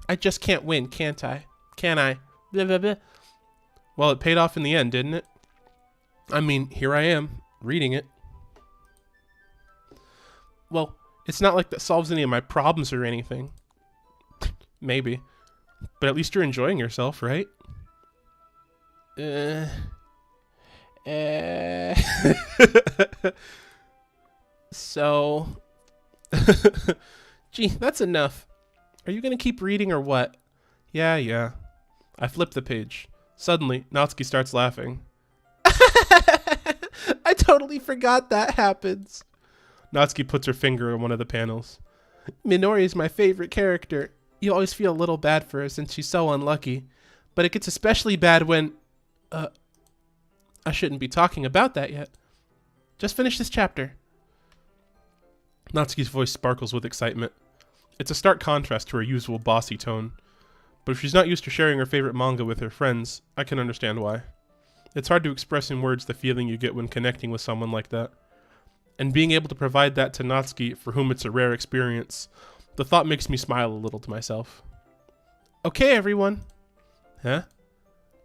I just can't win, can't I? Can I? Blah, blah, blah. Well, it paid off in the end, didn't it? I mean, here I am, reading it. Well, it's not like that solves any of my problems or anything. Maybe. But at least you're enjoying yourself, right? So... Gee, that's enough. Are you gonna keep reading or what? Yeah. I flip the page. Suddenly, Natsuki starts laughing. I totally forgot that happens. Natsuki puts her finger on one of the panels. Minori is my favorite character. You always feel a little bad for her since she's so unlucky. But it gets especially bad when... I shouldn't be talking about that yet. Just finish this chapter. Natsuki's voice sparkles with excitement. It's a stark contrast to her usual bossy tone. But if she's not used to sharing her favorite manga with her friends, I can understand why. It's hard to express in words the feeling you get when connecting with someone like that. And being able to provide that to Natsuki, for whom it's a rare experience, the thought makes me smile a little to myself. Okay, everyone. Huh?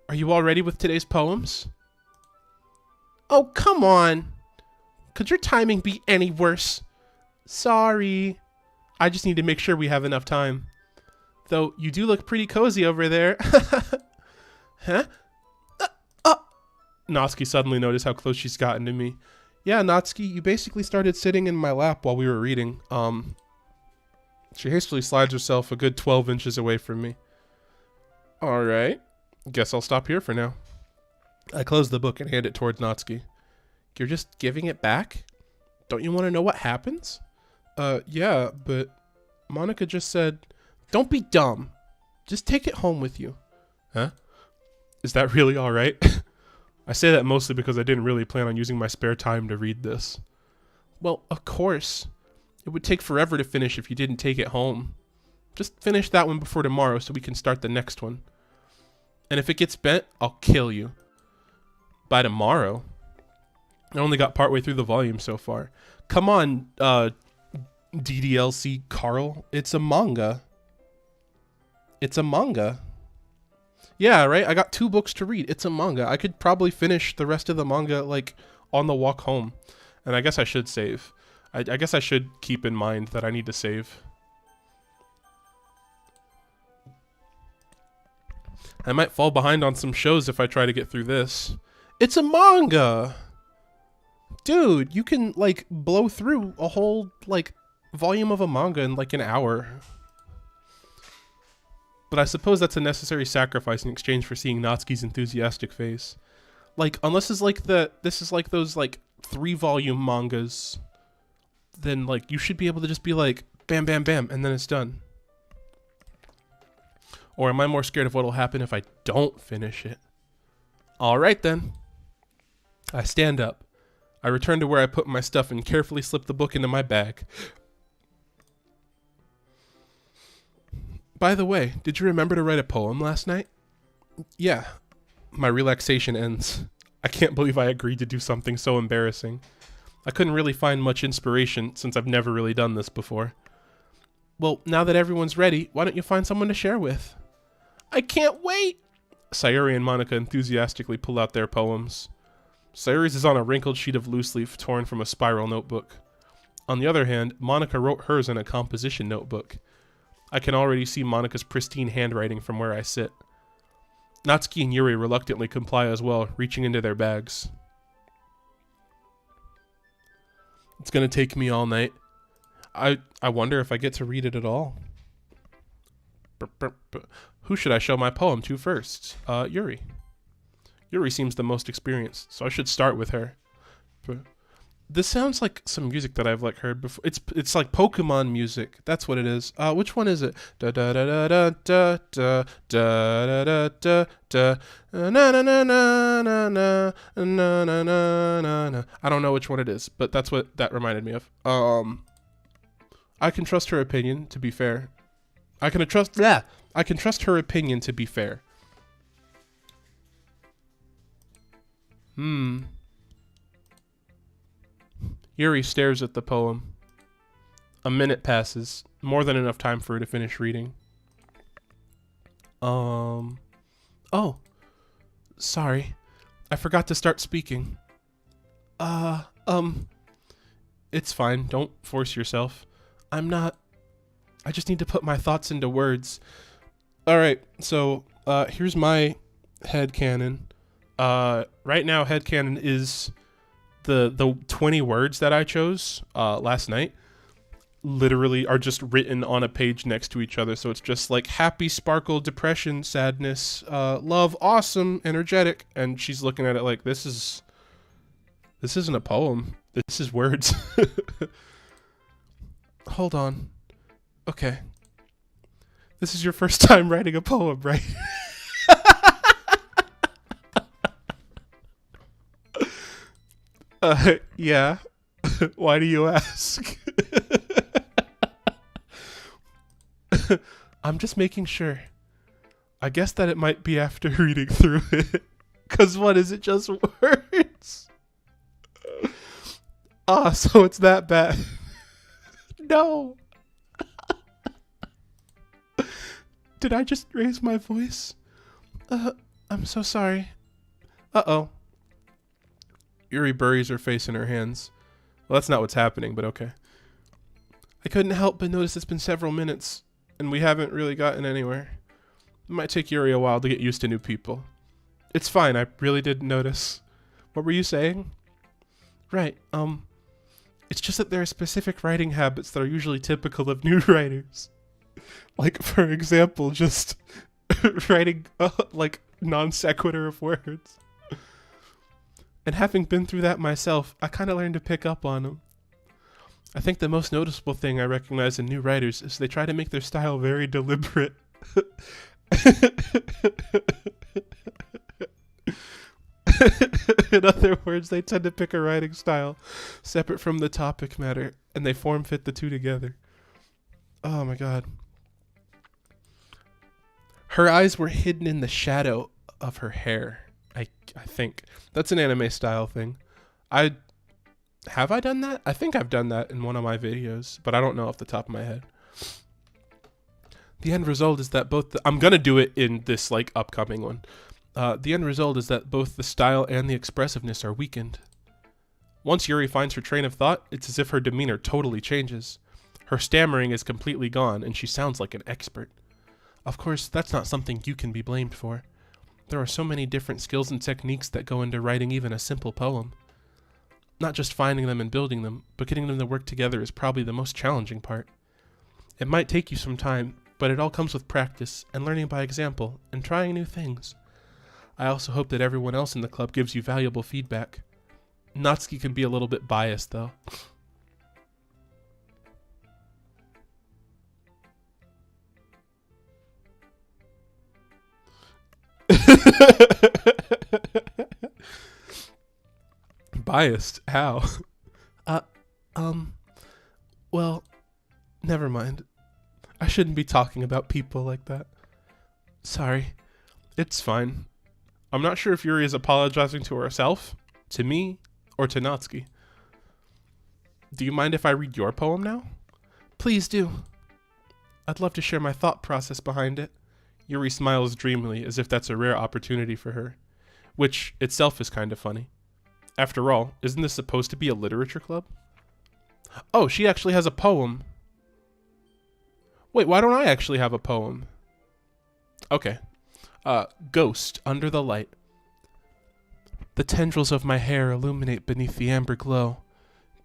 Are you all ready with today's poems? Oh, come on. Could your timing be any worse? Sorry. I just need to make sure we have enough time. Though you do look pretty cozy over there. Huh? Natsuki suddenly noticed how close she's gotten to me. Yeah, Natsuki, you basically started sitting in my lap while we were reading. She hastily slides herself a good 12 inches away from me. Alright. Guess I'll stop here for now. I close the book and hand it towards Natsuki. You're just giving it back? Don't you want to know what happens? Yeah, but Monica just said, don't be dumb. Just take it home with you. Huh? Is that really alright? I say that mostly because I didn't really plan on using my spare time to read this. Well, of course. It would take forever to finish if you didn't take it home. Just finish that one before tomorrow so we can start the next one. And if it gets bent, I'll kill you. by tomorrow. I only got partway through the volume so far. Come on, DDLC Carl. It's a manga. It's a manga. Yeah, right? I got 2 books to read. It's a manga. I could probably finish the rest of the manga, like, on the walk home. And I guess I should save. I guess I should keep in mind that I need to save. I might fall behind on some shows if I try to get through this. It's a manga! Dude, you can, like, blow through a whole, like, volume of a manga in, like, an hour. But I suppose that's a necessary sacrifice in exchange for seeing Natsuki's enthusiastic face. Like, unless this is like those, like, 3-volume mangas, then, like, you should be able to just be like, bam, bam, bam, and then it's done. Or am I more scared of what'll happen if I don't finish it? Alright then. I stand up. I return to where I put my stuff and carefully slip the book into my bag. By the way, did you remember to write a poem last night? Yeah. My relaxation ends. I can't believe I agreed to do something so embarrassing. I couldn't really find much inspiration since I've never really done this before. Well, now that everyone's ready, why don't you find someone to share with? I can't wait! Sayuri and Monica enthusiastically pull out their poems. Sayuri's is on a wrinkled sheet of loose leaf torn from a spiral notebook. On the other hand, Monica wrote hers in a composition notebook. I can already see Monica's pristine handwriting from where I sit. Natsuki and Yuri reluctantly comply as well, reaching into their bags. It's gonna take me all night. I wonder if I get to read it at all. Who should I show my poem to first? Yuri. Yuri seems the most experienced, so I should start with her. This sounds like some music that I've, like, heard before. It's like Pokemon music. That's what it is. Which one is it? Da da da da da da da da da da da na na na na na na na na na na. I don't know which one it is, but that's what that reminded me of. I can trust her opinion, to be fair. I can trust her opinion to be fair. Yuri stares at the poem. A minute passes, more than enough time for her to finish reading. Oh. Sorry. I forgot to start speaking. It's fine. Don't force yourself. I just need to put my thoughts into words. Alright, so, here's my headcanon. Right now, headcanon is the 20 words that I chose last night literally are just written on a page next to each other. So it's just like happy, sparkle, depression, sadness, love, awesome, energetic. And she's looking at it like, this isn't a poem. This is words. Hold on. Okay. This is your first time writing a poem, right? Yeah. Why do you ask? I'm just making sure. I guess that it might be after reading through it. 'Cause what, is it just words? So it's that bad. No. Did I just raise my voice? I'm so sorry. Uh-oh. Yuri buries her face in her hands. Well, that's not what's happening, but okay. I couldn't help but notice it's been several minutes, and we haven't really gotten anywhere. It might take Yuri a while to get used to new people. It's fine, I really didn't notice. What were you saying? Right, it's just that there are specific writing habits that are usually typical of new writers. Like, for example, just writing, like, non sequitur of words. And having been through that myself, I kind of learned to pick up on them. I think the most noticeable thing I recognize in new writers is they try to make their style very deliberate. In other words, they tend to pick a writing style separate from the topic matter, and they form fit the two together. Oh my god. Her eyes were hidden in the shadow of her hair. I I think that's an anime style thing. Have I done that? I think I've done that in one of my videos, but I don't know off the top of my head. The end result is that I'm gonna do it in this like upcoming one. The end result is that both the style and the expressiveness are weakened. Once Yuri finds her train of thought, it's as if her demeanor totally changes. Her stammering is completely gone, and she sounds like an expert. Of course, that's not something you can be blamed for. There are so many different skills and techniques that go into writing even a simple poem. Not just finding them and building them, but getting them to work together is probably the most challenging part. It might take you some time, but it all comes with practice, and learning by example, and trying new things. I also hope that everyone else in the club gives you valuable feedback. Natsuki can be a little bit biased, though. Biased? How? Uh, well, never mind. I shouldn't be talking about people like that. Sorry. It's fine. I'm not sure if Yuri is apologizing to herself, to me, or to Natsuki. Do you mind if I read your poem now? Please do. I'd love to share my thought process behind it. Yuri smiles dreamily as if that's a rare opportunity for her, which itself is kind of funny. After all, isn't this supposed to be a literature club? Oh, she actually has a poem. Wait, why don't I actually have a poem? Okay. Ghost under the light. The tendrils of my hair illuminate beneath the amber glow.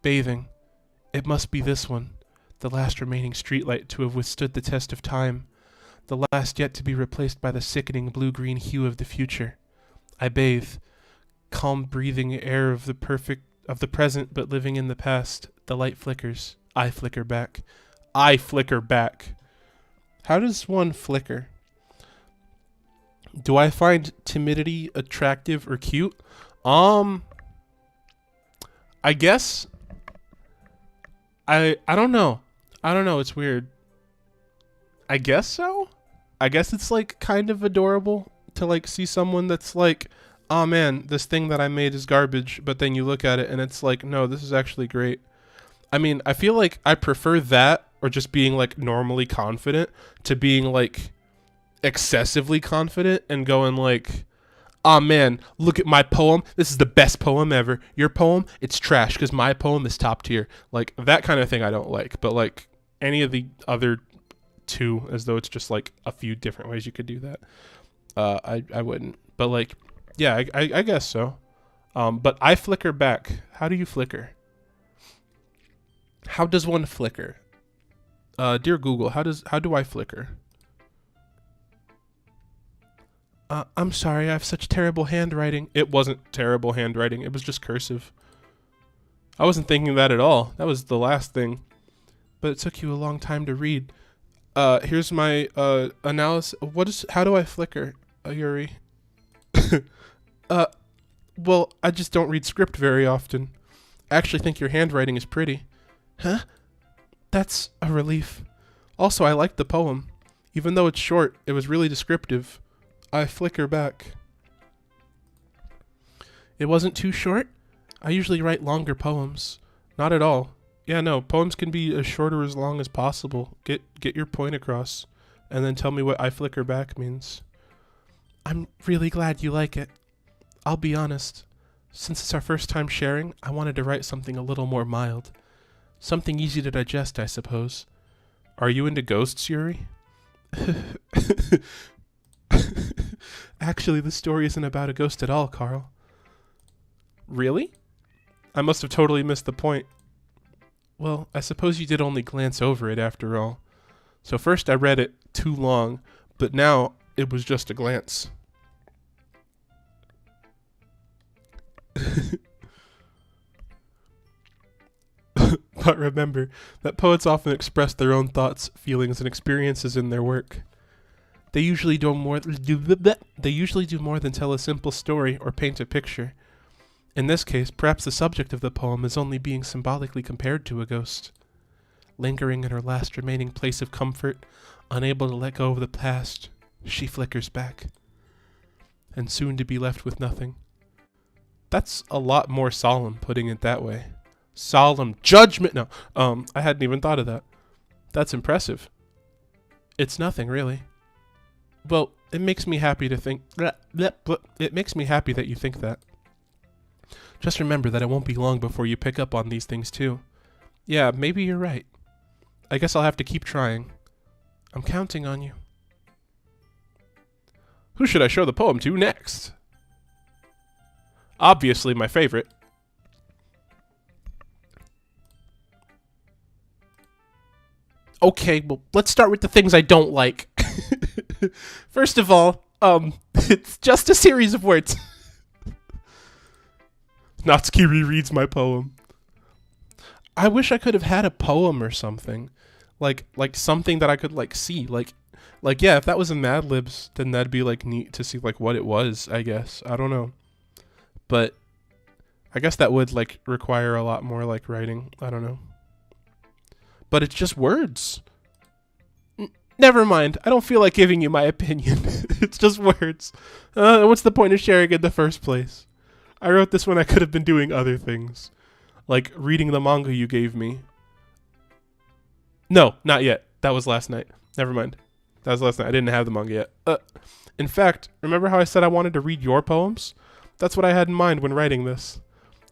Bathing. It must be this one, the last remaining streetlight to have withstood the test of time, the last yet to be replaced by the sickening blue-green hue of the future. I bathe, calm breathing air of the present but living in the past. The light flickers. I flicker back. I flicker back. How does one flicker? Do I find timidity attractive or cute? I guess I don't know. I don't know, it's weird. I guess so? I guess it's like kind of adorable to like see someone that's like, oh man, this thing that I made is garbage, but then you look at it and it's like, no, this is actually great. I mean, I feel like I prefer that or just being like normally confident to being like excessively confident and going like, oh man, look at my poem. This is the best poem ever. Your poem, it's trash because my poem is top tier. Like that kind of thing I don't like. But like any of the other two, as though it's just like a few different ways you could do that, I wouldn't. But like, yeah, I guess so. But I flicker back. How do you flicker? How does one flicker? Dear Google, how do I flicker? I'm sorry, I have such terrible handwriting. It wasn't terrible handwriting. It was just cursive. I wasn't thinking that at all. That was the last thing. But it took you a long time to read. Here's my analysis. How do I flicker, Yuri? Well, I just don't read script very often. I actually think your handwriting is pretty. Huh? That's a relief. Also, I liked the poem. Even though it's short, it was really descriptive. I flicker back. It wasn't too short? I usually write longer poems. Not at all. Yeah, no, poems can be as short or as long as possible. Get your point across, and then tell me what I flicker back means. I'm really glad you like it. I'll be honest. Since it's our first time sharing, I wanted to write something a little more mild. Something easy to digest, I suppose. Are you into ghosts, Yuri? Actually, the story isn't about a ghost at all, Carl. Really? I must have totally missed the point. Well, I suppose you did only glance over it after all. So first I read it too long, but now it was just a glance. But remember that poets often express their own thoughts, feelings, and experiences in their work. They usually do more than tell a simple story or paint a picture. In this case, perhaps the subject of the poem is only being symbolically compared to a ghost. Lingering in her last remaining place of comfort, unable to let go of the past, she flickers back. And soon to be left with nothing, That's a lot more solemn putting it that way. Solemn judgment. No, I hadn't even thought of that. That's impressive. It's nothing, really. Well, it makes me happy to think... It makes me happy that you think that. Just remember that it won't be long before you pick up on these things, too. Yeah, maybe you're right. I guess I'll have to keep trying. I'm counting on you. Who should I show the poem to next? Obviously, my favorite. Okay, well, let's start with the things I don't like. First of all, it's just a series of words. Natsuki rereads my poem. I wish I could have had a poem or something. Like something that I could, like, see. Like, yeah, if that was in Mad Libs, then that'd be, like, neat to see, like, what it was, I guess. I don't know. But I guess that would, like, require a lot more, like, writing. I don't know. But it's just words. Never mind. I don't feel like giving you my opinion. It's just words. What's the point of sharing in the first place? I wrote this when I could have been doing other things. Like reading the manga you gave me. No, not yet. That was last night. Never mind. That was last night. I didn't have the manga yet. In fact, remember how I said I wanted to read your poems? That's what I had in mind when writing this.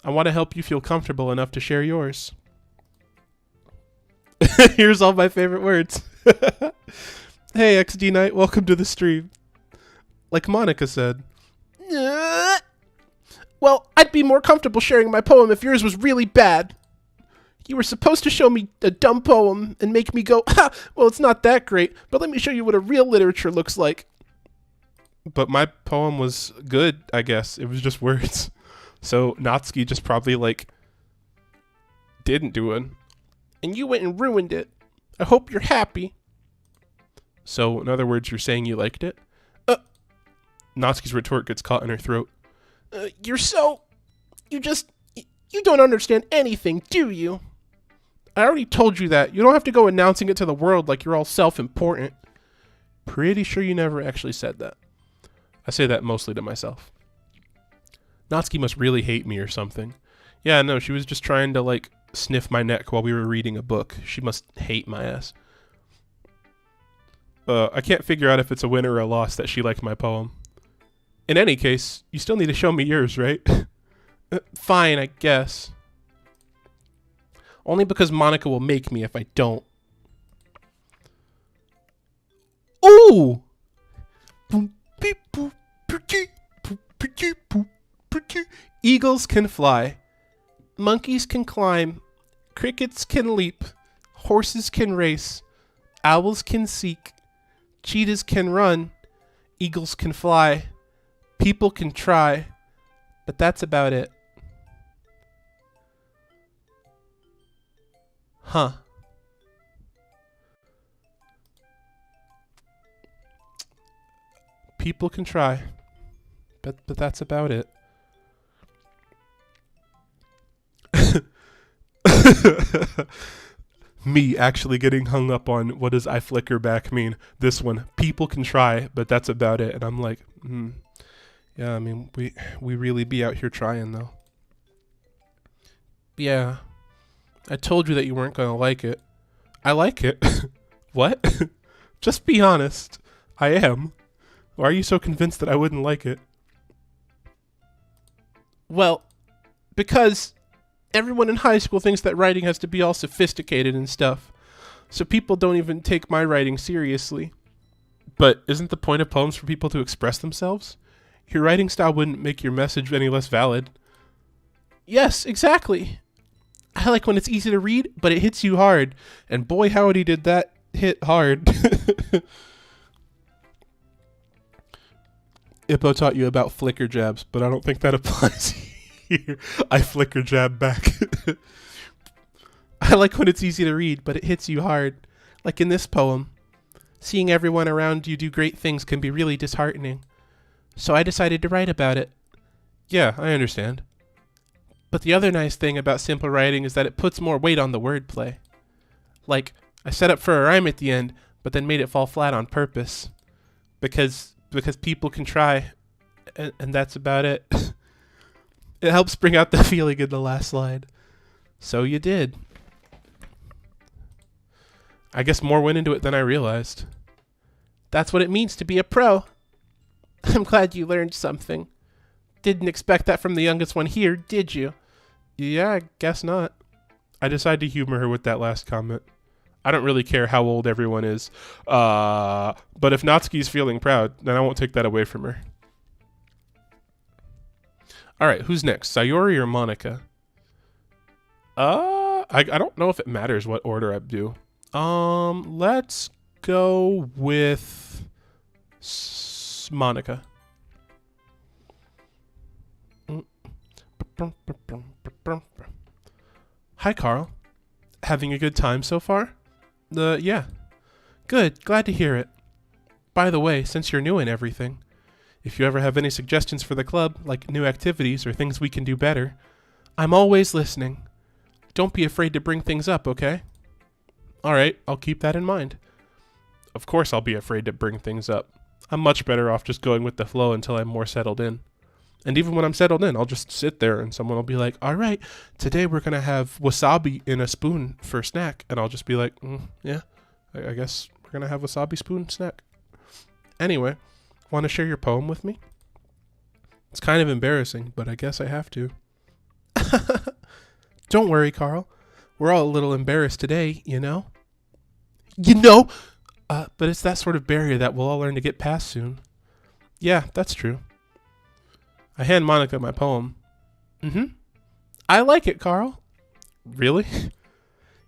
I want to help you feel comfortable enough to share yours. Here's all my favorite words. Hey, XD Knight, welcome to the stream. Like Monica said. Well, I'd be more comfortable sharing my poem if yours was really bad. You were supposed to show me a dumb poem and make me go, ha, well, it's not that great, but let me show you what a real literature looks like. But my poem was good, I guess. It was just words. So Natsuki just probably, like, didn't do it. And you went and ruined it. I hope you're happy. So, in other words, you're saying you liked it? Natsuki's retort gets caught in her throat. You don't understand anything, do you? I already told you that. You don't have to go announcing it to the world like you're all self-important. Pretty sure you never actually said that. I say that mostly to myself. Natsuki must really hate me or something. Yeah, no, she was just trying to, like, sniff my neck while we were reading a book. She must hate my ass. I can't figure out if it's a win or a loss that she liked my poem. In any case, you still need to show me yours, right? Fine, I guess. Only because Monica will make me if I don't. Ooh! Eagles can fly. Monkeys can climb. Crickets can leap. Horses can race. Owls can seek. Cheetahs can run. Eagles can fly. People can try. But that's about it. Huh. People can try. But that's about it. Me actually getting hung up on what does I flicker back mean. This one, people can try, but that's about it. And I'm like, yeah, I mean, we really be out here trying, though. Yeah, I told you that you weren't gonna like it. I like it. What? Just be honest. I am. Why are you so convinced that I wouldn't like it? Well, because everyone in high school thinks that writing has to be all sophisticated and stuff. So people don't even take my writing seriously. But isn't the point of poems for people to express themselves? Your writing style wouldn't make your message any less valid. Yes, exactly. I like when it's easy to read, but it hits you hard. And boy, howdy did that hit hard. Ippo taught you about flicker jabs, but I don't think that applies here. I flicker jab back. I like when it's easy to read, but it hits you hard. Like in this poem. Seeing everyone around you do great things can be really disheartening. So I decided to write about it. Yeah, I understand. But the other nice thing about simple writing is that it puts more weight on the wordplay. Like, I set up for a rhyme at the end, but then made it fall flat on purpose. Because people can try, and that's about it. It helps bring out the feeling in the last line. So you did. I guess more went into it than I realized. That's what it means to be a pro. I'm glad you learned something. Didn't expect that from the youngest one here, did you? Yeah, I guess not. I decided to humor her with that last comment. I don't really care how old everyone is. But if Natsuki's feeling proud, then I won't take that away from her. Alright, who's next? Sayori or Monica? I don't know if it matters what order I do. Let's go with Monica. Hi, Carl. Having a good time so far? Yeah. Good, glad to hear it. By the way, since you're new in everything, if you ever have any suggestions for the club, like new activities or things we can do better, I'm always listening. Don't be afraid to bring things up, okay? Alright, I'll keep that in mind. Of course I'll be afraid to bring things up. I'm much better off just going with the flow until I'm more settled in. And even when I'm settled in, I'll just sit there and someone will be like, alright, today we're going to have wasabi in a spoon for snack. And I'll just be like, yeah, I guess we're going to have wasabi spoon snack. Anyway, want to share your poem with me? It's kind of embarrassing, but I guess I have to. Don't worry, Carl. We're all a little embarrassed today, you know? But it's that sort of barrier that we'll all learn to get past soon. Yeah, that's true. I hand Monica my poem. I like it, Carl. Really?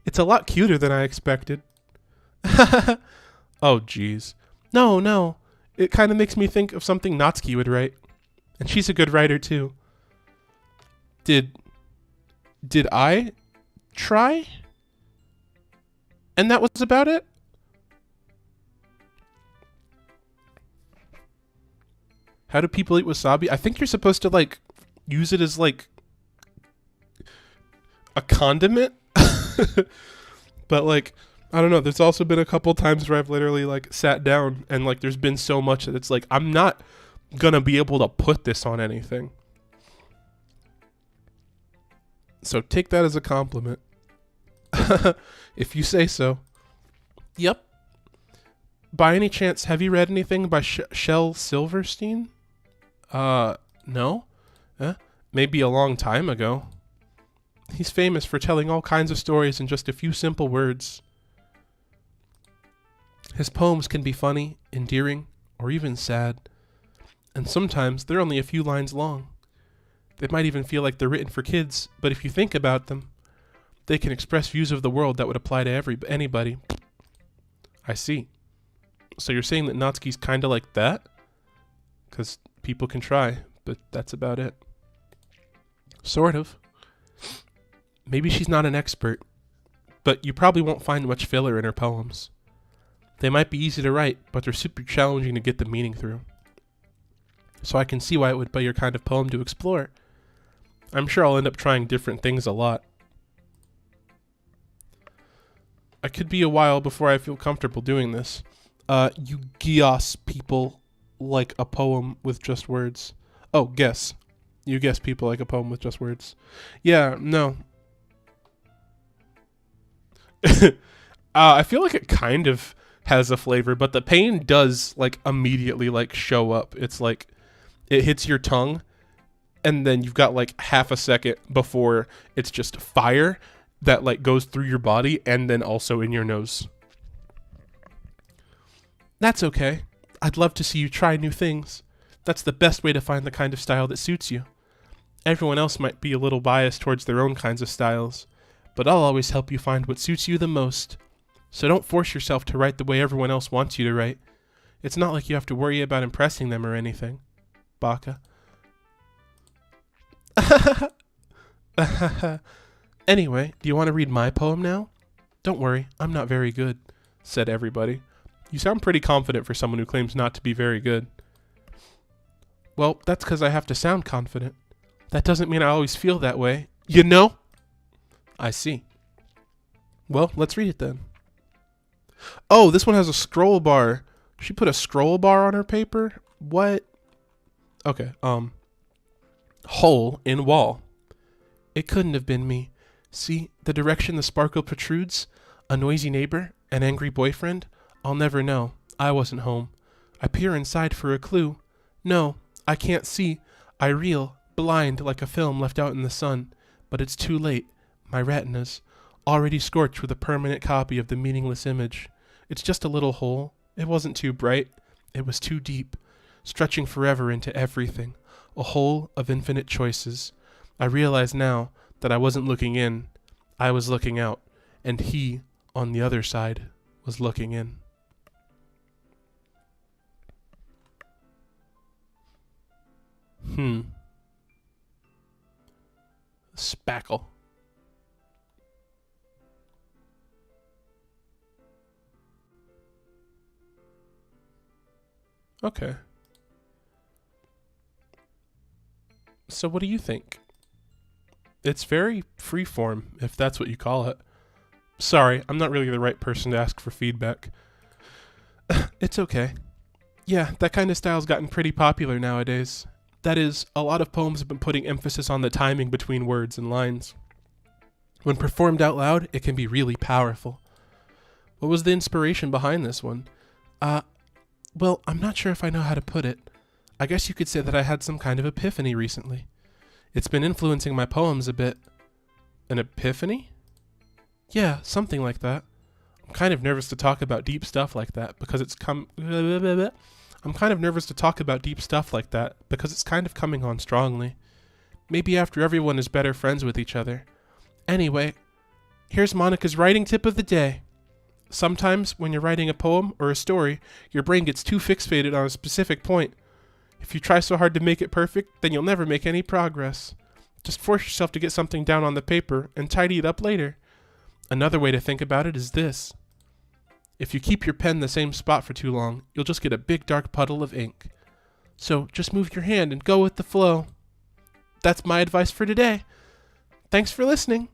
It's a lot cuter than I expected. Oh, jeez. No. It kind of makes me think of something Natsuki would write. And she's a good writer, too. Did I try? And that was about it? How do people eat wasabi? I think you're supposed to, like, use it as, like, a condiment. But, like, I don't know. There's also been a couple times where I've literally, like, sat down and, like, there's been so much that it's like, I'm not gonna be able to put this on anything. So take that as a compliment. If you say so. Yep. By any chance, have you read anything by Shel Silverstein? No? Maybe a long time ago. He's famous for telling all kinds of stories in just a few simple words. His poems can be funny, endearing, or even sad. And sometimes they're only a few lines long. They might even feel like they're written for kids, but if you think about them, they can express views of the world that would apply to anybody. I see. So you're saying that Natsuki's kinda like that? 'Cause people can try, but that's about it. Sort of. Maybe she's not an expert, but you probably won't find much filler in her poems. They might be easy to write, but they're super challenging to get the meaning through. So I can see why it would be your kind of poem to explore. I'm sure I'll end up trying different things a lot. I could be a while before I feel comfortable doing this. You Gios people like a poem with just words. Oh, guess. You guess people like a poem with just words. Yeah, no. I feel like it kind of has a flavor, but the pain does like immediately like show up. It's like it hits your tongue and then you've got like half a second before it's just fire that like goes through your body and then also in your nose. That's okay. I'd love to see you try new things. That's the best way to find the kind of style that suits you. Everyone else might be a little biased towards their own kinds of styles, but I'll always help you find what suits you the most. So don't force yourself to write the way everyone else wants you to write. It's not like you have to worry about impressing them or anything. Baka. Anyway, do you want to read my poem now? Don't worry, I'm not very good, said everybody. You sound pretty confident for someone who claims not to be very good. Well, that's because I have to sound confident. That doesn't mean I always feel that way. You know? I see. Well, let's read it then. Oh, this one has a scroll bar. She put a scroll bar on her paper? What? Okay, Hole in wall. It couldn't have been me. See, the direction the sparkle protrudes? A noisy neighbor? An angry boyfriend? I'll never know. I wasn't home. I peer inside for a clue. No, I can't see. I reel, blind like a film left out in the sun. But it's too late. My retinas, already scorched with a permanent copy of the meaningless image. It's just a little hole. It wasn't too bright. It was too deep, stretching forever into everything. A hole of infinite choices. I realize now that I wasn't looking in. I was looking out. And he, on the other side, was looking in. Spackle. Okay. So what do you think? It's very freeform, if that's what you call it. Sorry, I'm not really the right person to ask for feedback. It's okay. Yeah, that kind of style's gotten pretty popular nowadays. That is, a lot of poems have been putting emphasis on the timing between words and lines. When performed out loud, it can be really powerful. What was the inspiration behind this one? Well, I'm not sure if I know how to put it. I guess you could say that I had some kind of epiphany recently. It's been influencing my poems a bit. An epiphany? Yeah, something like that. I'm kind of nervous to talk about deep stuff like that because it's kind of coming on strongly. Maybe after everyone is better friends with each other. Anyway, here's Monica's writing tip of the day. Sometimes when you're writing a poem or a story, your brain gets too fixated on a specific point. If you try so hard to make it perfect, then you'll never make any progress. Just force yourself to get something down on the paper and tidy it up later. Another way to think about it is this. If you keep your pen in the same spot for too long, you'll just get a big dark puddle of ink. So just move your hand and go with the flow. That's my advice for today. Thanks for listening.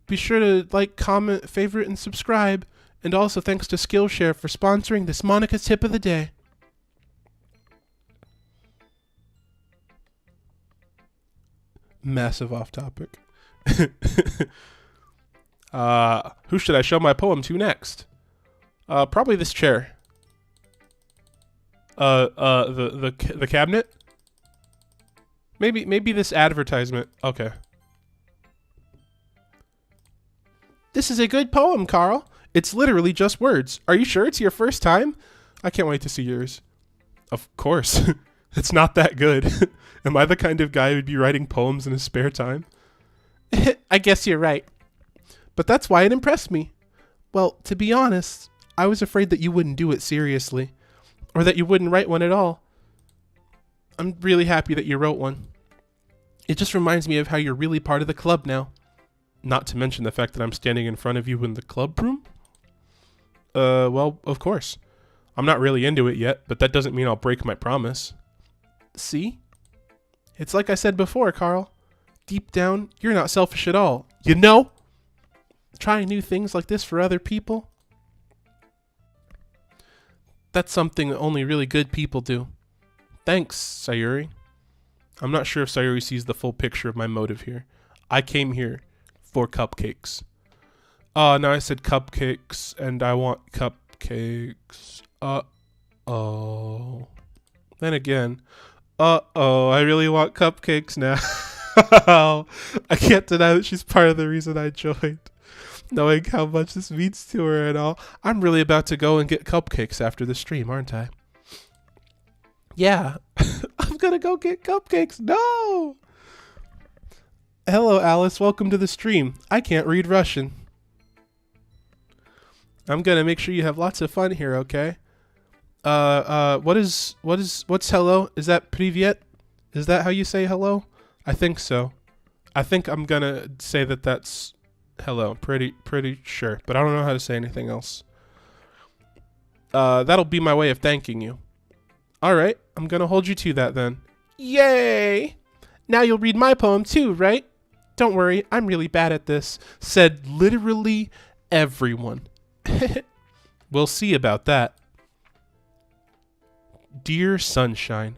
Be sure to like, comment, favorite, and subscribe. And also thanks to Skillshare for sponsoring this Monica's Tip of the Day. Massive off topic. Who should I show my poem to next? Probably this chair. The cabinet? Maybe this advertisement. Okay. This is a good poem, Carl. It's literally just words. Are you sure it's your first time? I can't wait to see yours. Of course. It's not that good. Am I the kind of guy who'd be writing poems in his spare time? I guess you're right. But that's why it impressed me. Well, to be honest, I was afraid that you wouldn't do it seriously. Or that you wouldn't write one at all. I'm really happy that you wrote one. It just reminds me of how you're really part of the club now. Not to mention the fact that I'm standing in front of you in the club room? Well, of course. I'm not really into it yet, but that doesn't mean I'll break my promise. See? It's like I said before, Carl. Deep down, you're not selfish at all. You know? Trying new things like this for other people? That's something that only really good people do. Thanks, Sayuri. I'm not sure if Sayuri sees the full picture of my motive here. I came here for cupcakes. No, I said cupcakes, and I want cupcakes. Uh-oh. Then again, I really want cupcakes now. I can't deny that she's part of the reason I joined. Knowing how much this means to her and all. I'm really about to go and get cupcakes after the stream, aren't I? Yeah. I'm gonna go get cupcakes. No! Hello, Alice. Welcome to the stream. I can't read Russian. I'm gonna make sure you have lots of fun here, okay? What's hello? Is that привет? Is that how you say hello? I think so. I think I'm gonna say that that's hello. Pretty sure, but I don't know how to say anything else. That'll be my way of thanking you. All right, I'm gonna hold you to that then. Yay! Now you'll read my poem too, right? Don't worry, I'm really bad at this. Said literally everyone. We'll see about that. Dear Sunshine,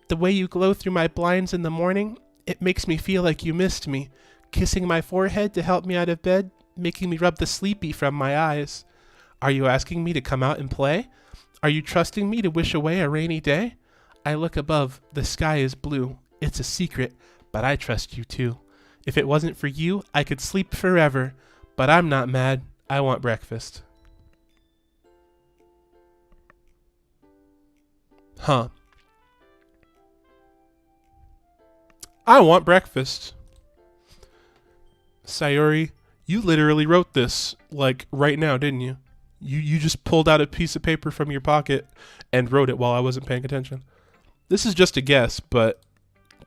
The way you glow through my blinds in the morning, it makes me feel like you missed me. Kissing my forehead to help me out of bed, making me rub the sleepy from my eyes. Are you asking me to come out and play? Are you trusting me to wish away a rainy day? I look above, the sky is blue. It's a secret, but I trust you too. If it wasn't for you, I could sleep forever. But I'm not mad. I want breakfast. Huh. I want breakfast. Sayori, you literally wrote this, like, right now, didn't you? You just pulled out a piece of paper from your pocket and wrote it while I wasn't paying attention. This is just a guess, but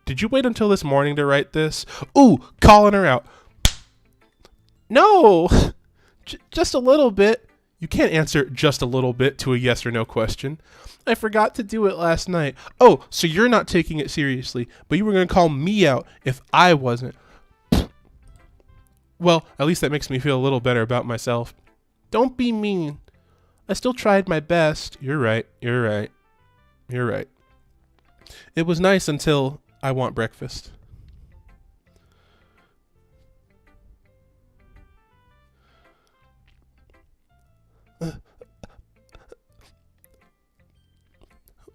did you wait until this morning to write this? Ooh, calling her out. No! Just a little bit. You can't answer just a little bit to a yes or no question. I forgot to do it last night. Oh, so you're not taking it seriously, but you were going to call me out if I wasn't. Well, at least that makes me feel a little better about myself. Don't be mean. I still tried my best. You're right. You're right. You're right. It was nice until I want breakfast.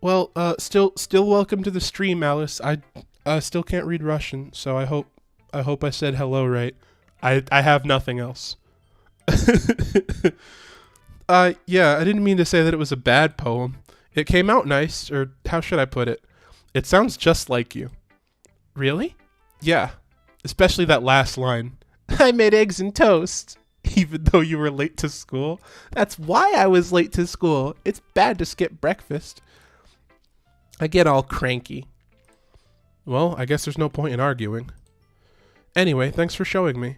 Well, still welcome to the stream, Alice. I still can't read Russian, so I hope I said hello right. I have nothing else. Yeah, I didn't mean to say that it was a bad poem. It came out nice, or how should I put it? It sounds just like you. Really? Yeah, especially that last line. I made eggs and toast, even though you were late to school. That's why I was late to school. It's bad to skip breakfast. I get all cranky. Well, I guess there's no point in arguing. Anyway, thanks for showing me.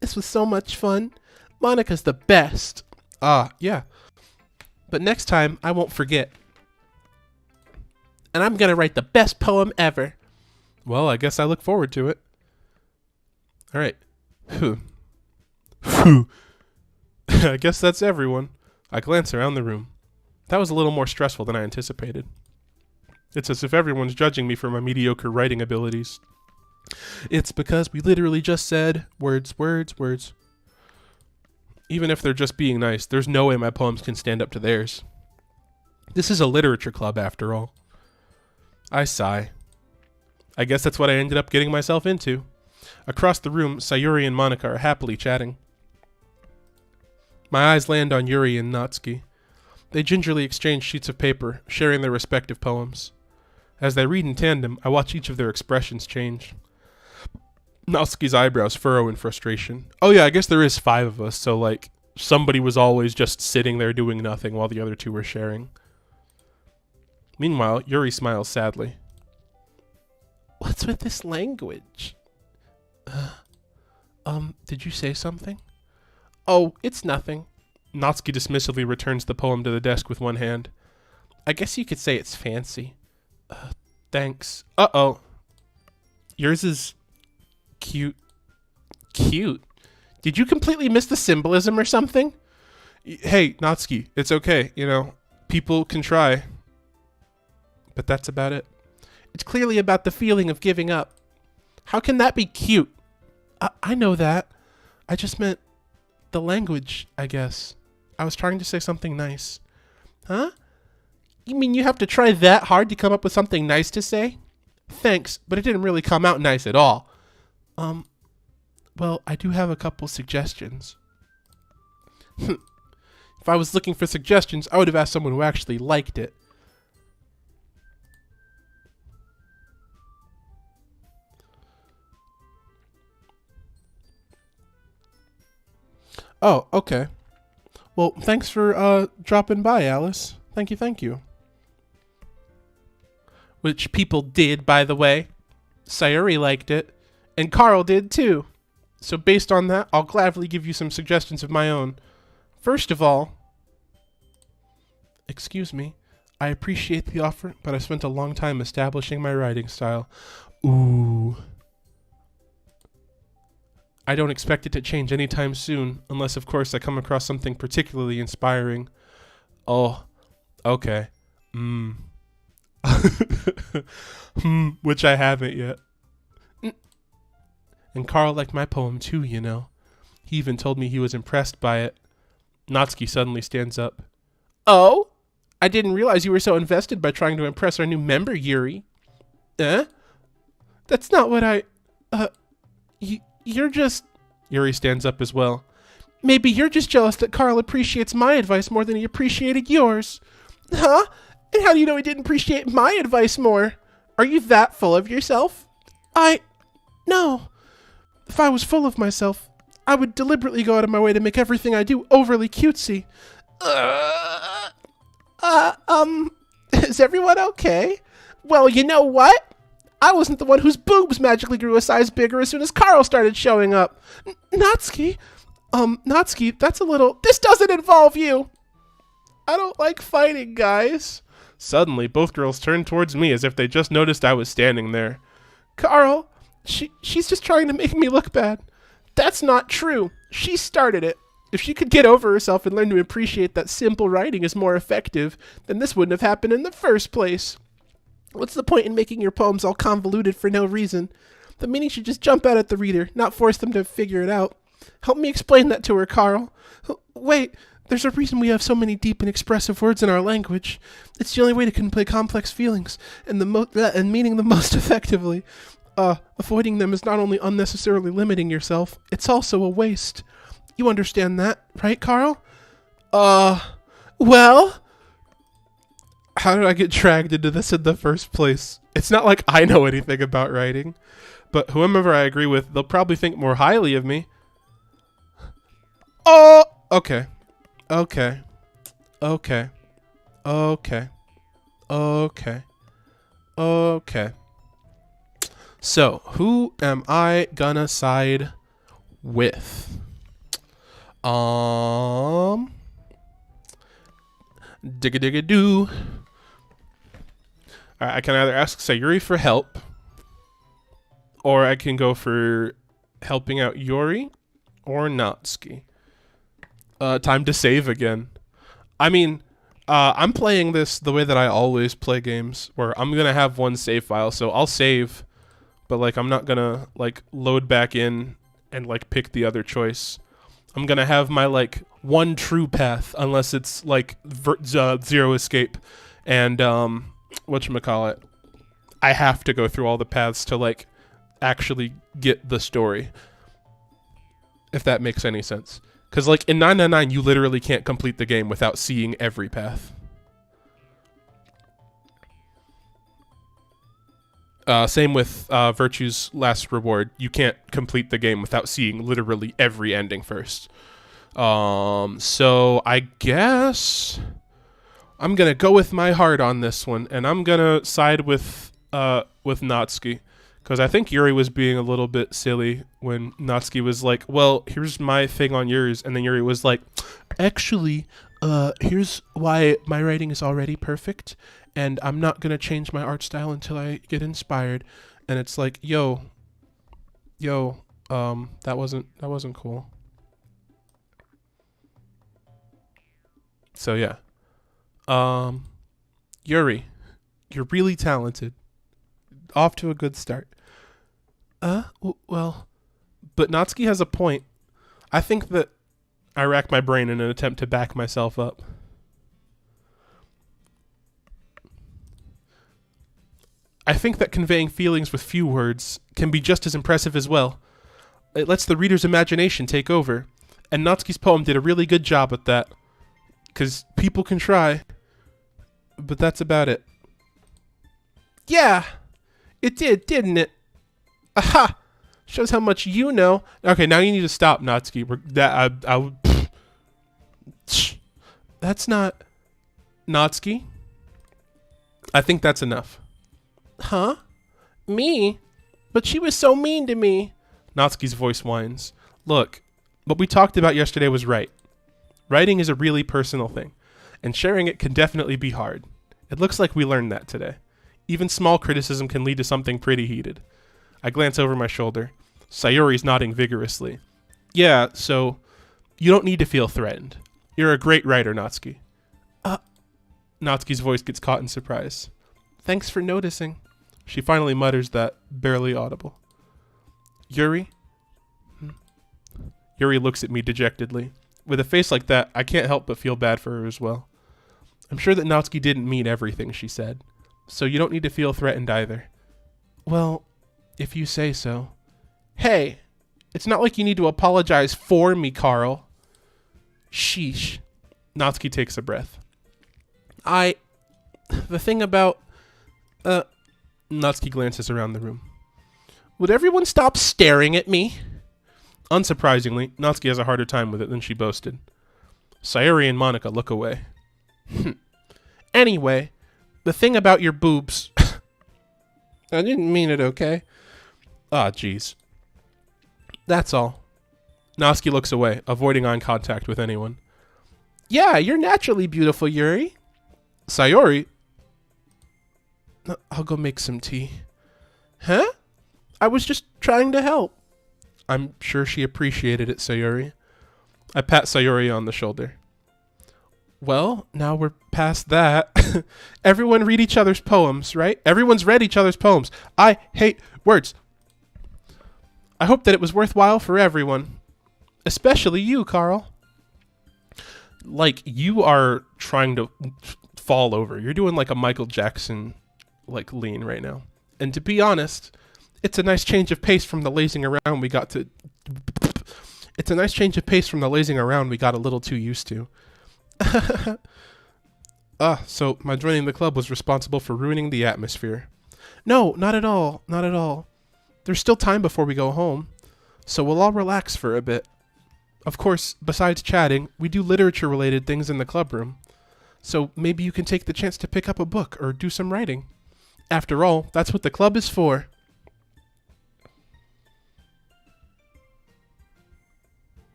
This was so much fun. Monica's the best. Yeah. But next time, I won't forget. And I'm gonna write the best poem ever. Well, I guess I look forward to it. All right. Phew. I guess that's everyone. I glance around the room. That was a little more stressful than I anticipated. It's as if everyone's judging me for my mediocre writing abilities. It's because we literally just said words, words, words. Even if they're just being nice, there's no way my poems can stand up to theirs. This is a literature club, after all. I sigh. I guess that's what I ended up getting myself into. Across the room, Sayuri and Monica are happily chatting. My eyes land on Yuri and Natsuki. They gingerly exchange sheets of paper, sharing their respective poems. As they read in tandem, I watch each of their expressions change. Natsuki's eyebrows furrow in frustration. Oh yeah, I guess there is 5 of us, so like, somebody was always just sitting there doing nothing while the other 2 were sharing. Meanwhile, Yuri smiles sadly. What's with this language? Did you say something? Oh, it's nothing. Natsuki dismissively returns the poem to the desk with one hand. I guess you could say it's fancy. Thanks. Uh-oh. Yours is cute. Cute? Did you completely miss the symbolism or something? Hey, Natsuki, it's okay. You know, people can try. But that's about it. It's clearly about the feeling of giving up. How can that be cute? I know that. I just meant the language, I guess. I was trying to say something nice. Huh? You mean you have to try that hard to come up with something nice to say? Thanks, but it didn't really come out nice at all. Well, I do have a couple suggestions. If I was looking for suggestions, I would have asked someone who actually liked it. Oh, okay. Well, thanks for dropping by, Alice. Thank you, thank you. Which people did, by the way. Sayuri liked it, and Carl did too. So based on that, I'll gladly give you some suggestions of my own. First of all, excuse me, I appreciate the offer, but I've spent a long time establishing my writing style. Ooh. I don't expect it to change anytime soon, unless of course I come across something particularly inspiring. Oh, okay. Which I haven't yet. And Carl liked my poem too, you know. He even told me he was impressed by it. Natsuki suddenly stands up. Oh? I didn't realize you were so invested by trying to impress our new member, Yuri. Eh? That's not what I... you're just... Yuri stands up as well. Maybe you're just jealous that Carl appreciates my advice more than he appreciated yours. Huh? And how do you know he didn't appreciate my advice more? Are you that full of yourself? No. If I was full of myself, I would deliberately go out of my way to make everything I do overly cutesy. Is everyone okay? Well, you know what? I wasn't the one whose boobs magically grew a size bigger as soon as Carl started showing up. Natsuki? Natsuki, that's a little... This doesn't involve you! I don't like fighting, guys. Suddenly, both girls turned towards me as if they just noticed I was standing there. Carl, she's just trying to make me look bad. That's not true. She started it. If she could get over herself and learn to appreciate that simple writing is more effective, then this wouldn't have happened in the first place. What's the point in making your poems all convoluted for no reason? The meaning should just jump out at the reader, not force them to figure it out. Help me explain that to her, Carl. Wait, there's a reason we have so many deep and expressive words in our language. It's the only way to convey complex feelings and meaning them most effectively. Avoiding them is not only unnecessarily limiting yourself, it's also a waste. You understand that, right, Carl? Well? How did I get dragged into this in the first place? It's not like I know anything about writing, but whomever I agree with, they'll probably think more highly of me. Oh, okay. Okay. Okay. Okay. Okay. Okay. So, who am I gonna side with? Digga-digga-doo. I can either ask Sayuri for help, or I can go for helping out Yuri or Natsuki. Time to save again. I mean, I'm playing this the way that I always play games, where I'm gonna have one save file, so I'll save, but like I'm not gonna like load back in and like pick the other choice. I'm gonna have my like one true path, unless it's like zero escape, and whatchamacallit, I have to go through all the paths to like actually get the story, if that makes any sense. Because like in 999, you literally can't complete the game without seeing every path. Same with Virtue's Last Reward. You can't complete the game without seeing literally every ending first. So I guess I'm gonna go with my heart on this one, and I'm gonna side with Natsuki, because I think Yuri was being a little bit silly when Natsuki was like, "Well, here's my thing on yours," and then Yuri was like, "Actually, here's why my writing is already perfect, and I'm not gonna change my art style until I get inspired." And it's like, yo, that wasn't cool. So yeah, Yuri, you're really talented. Off to a good start. Well, but Natsuki has a point. I think that I racked my brain in an attempt to back myself up. I think that conveying feelings with few words can be just as impressive as well. It lets the reader's imagination take over, and Natsuki's poem did a really good job at that. Because people can try, but that's about it. Yeah, it did, didn't it? Aha! Shows how much you know. Okay, now you need to stop, Natsuki. That's not... Natsuki? I think that's enough. Huh? Me? But she was so mean to me. Natsuki's voice whines. Look, what we talked about yesterday was right. Writing is a really personal thing, and sharing it can definitely be hard. It looks like we learned that today. Even small criticism can lead to something pretty heated. I glance over my shoulder. Sayuri's nodding vigorously. Yeah, so you don't need to feel threatened. You're a great writer, Natsuki. Natsuki's voice gets caught in surprise. Thanks for noticing. She finally mutters that, barely audible. Yuri? Yuri looks at me dejectedly. With a face like that, I can't help but feel bad for her as well. I'm sure that Natsuki didn't mean everything she said, so you don't need to feel threatened either. Well, if you say so. Hey, it's not like you need to apologize for me, Carl. Sheesh. Natsuki takes a breath. The thing about... Natsuki glances around the room. Would everyone stop staring at me? Unsurprisingly, Natsuki has a harder time with it than she boasted. Sayuri and Monica look away. Anyway, the thing about your boobs... I didn't mean it, okay? Ah, jeez. That's all. Natsuki looks away, avoiding eye contact with anyone. Yeah, you're naturally beautiful, Yuri. Sayuri... I'll go make some tea. Huh? I was just trying to help. I'm sure she appreciated it, Sayuri. I pat Sayuri on the shoulder. Well, now we're past that. Everyone read each other's poems, right? Everyone's read each other's poems. I hate words. I hope that it was worthwhile for everyone. Especially you, Carl. Like, you are trying to fall over. You're doing like a Michael Jackson, like, lean right now. And to be honest, it's a nice change of pace from the lazing around we got to... It's a nice change of pace from the lazing around we got a little too used to. So my joining the club was responsible for ruining the atmosphere. No, not at all. Not at all. There's still time before we go home, so we'll all relax for a bit. Of course, besides chatting, we do literature-related things in the club room. So maybe you can take the chance to pick up a book or do some writing. After all, that's what the club is for.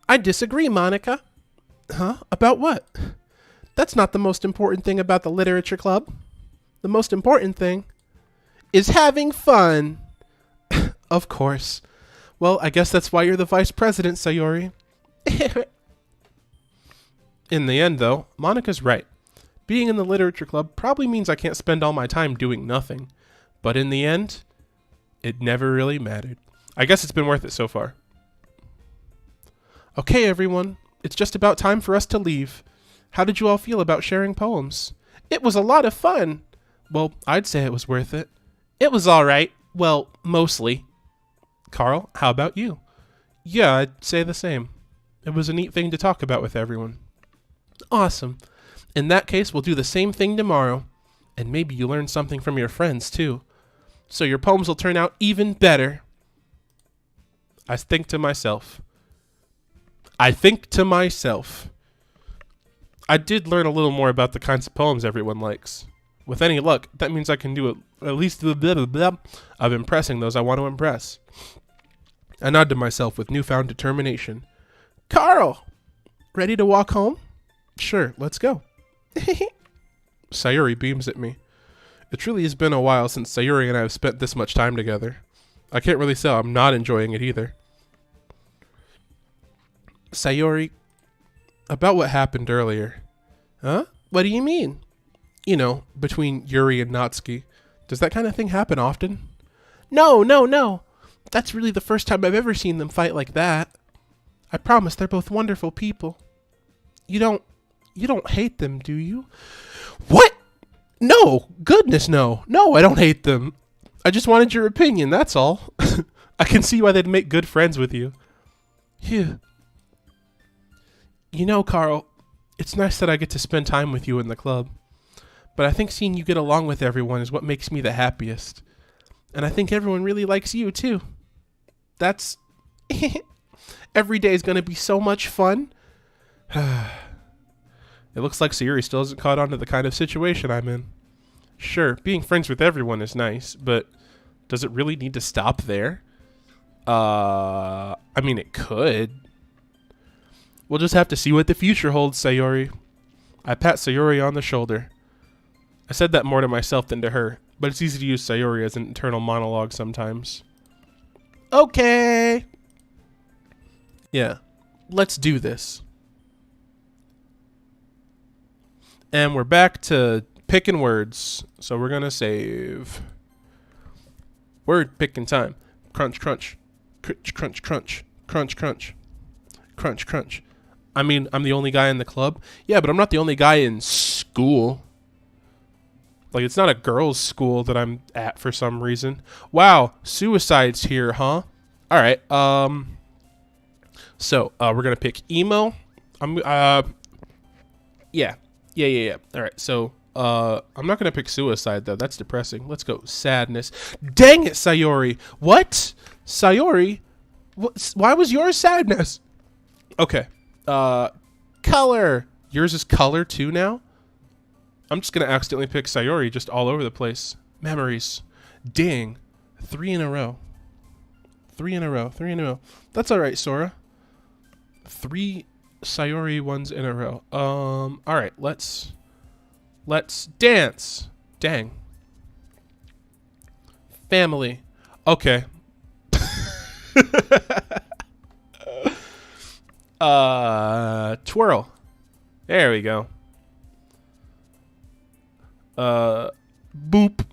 I disagree, Monica. Huh? About what? That's not the most important thing about the literature club. The most important thing is having fun. Of course. Well, I guess that's why you're the vice president, Sayori. In the end, though, Monica's right. Being in the literature club probably means I can't spend all my time doing nothing. But in the end, it never really mattered. I guess it's been worth it so far. Okay, everyone. It's just about time for us to leave. How did you all feel about sharing poems? It was a lot of fun. Well, I'd say it was worth it. It was all right. Well, mostly. Carl, how about you? Yeah, I'd say the same. It was a neat thing to talk about with everyone. Awesome. In that case, we'll do the same thing tomorrow. And maybe you learn something from your friends, too. So your poems will turn out even better. I think to myself. I did learn a little more about the kinds of poems everyone likes. With any luck, that means I can do at least a bit of impressing those I want to impress. I nod to myself with newfound determination. Carl! Ready to walk home? Sure, let's go. Sayuri beams at me. It truly has been a while since Sayuri and I have spent this much time together. I can't really say I'm not enjoying it either. Sayuri, about what happened earlier. Huh? What do you mean? You know, between Yuri and Natsuki. Does that kind of thing happen often? No. That's really the first time I've ever seen them fight like that. I promise they're both wonderful people. You don't hate them, do you? What? No, goodness no. No, I don't hate them. I just wanted your opinion, that's all. I can see why they'd make good friends with you. Phew. You know, Carl, it's nice that I get to spend time with you in the club. But I think seeing you get along with everyone is what makes me the happiest. And I think everyone really likes you, too. That's... Every day is going to be so much fun. It looks like Sayuri still hasn't caught on to the kind of situation I'm in. Sure, being friends with everyone is nice, but does it really need to stop there? I mean, it could. We'll just have to see what the future holds, Sayori. I pat Sayori on the shoulder. I said that more to myself than to her, but it's easy to use Sayori as an internal monologue sometimes. Okay. Yeah, let's do this. And we're back to picking words. So we're going to save word picking time. Crunch, crunch, crunch, crunch, crunch, crunch, crunch, crunch, crunch. I mean, I'm the only guy in the club. Yeah, but I'm not the only guy in school. Like, it's not a girls' school that I'm at for some reason. Wow, suicide's here, huh? All right. So we're gonna pick emo. Yeah. All right. So I'm not gonna pick suicide though. That's depressing. Let's go sadness. Dang it, Sayori. What? Sayori? What? Why was yours sadness? Okay. Color. Yours is color too now. I'm just going to accidentally pick Sayori just all over the place. Memories. Dang. 3 in a row. 3 in a row. 3 in a row. That's all right, Sora. 3 Sayori ones in a row. All right, let's dance. Dang. Family. Okay. Twirl. There we go. Boop.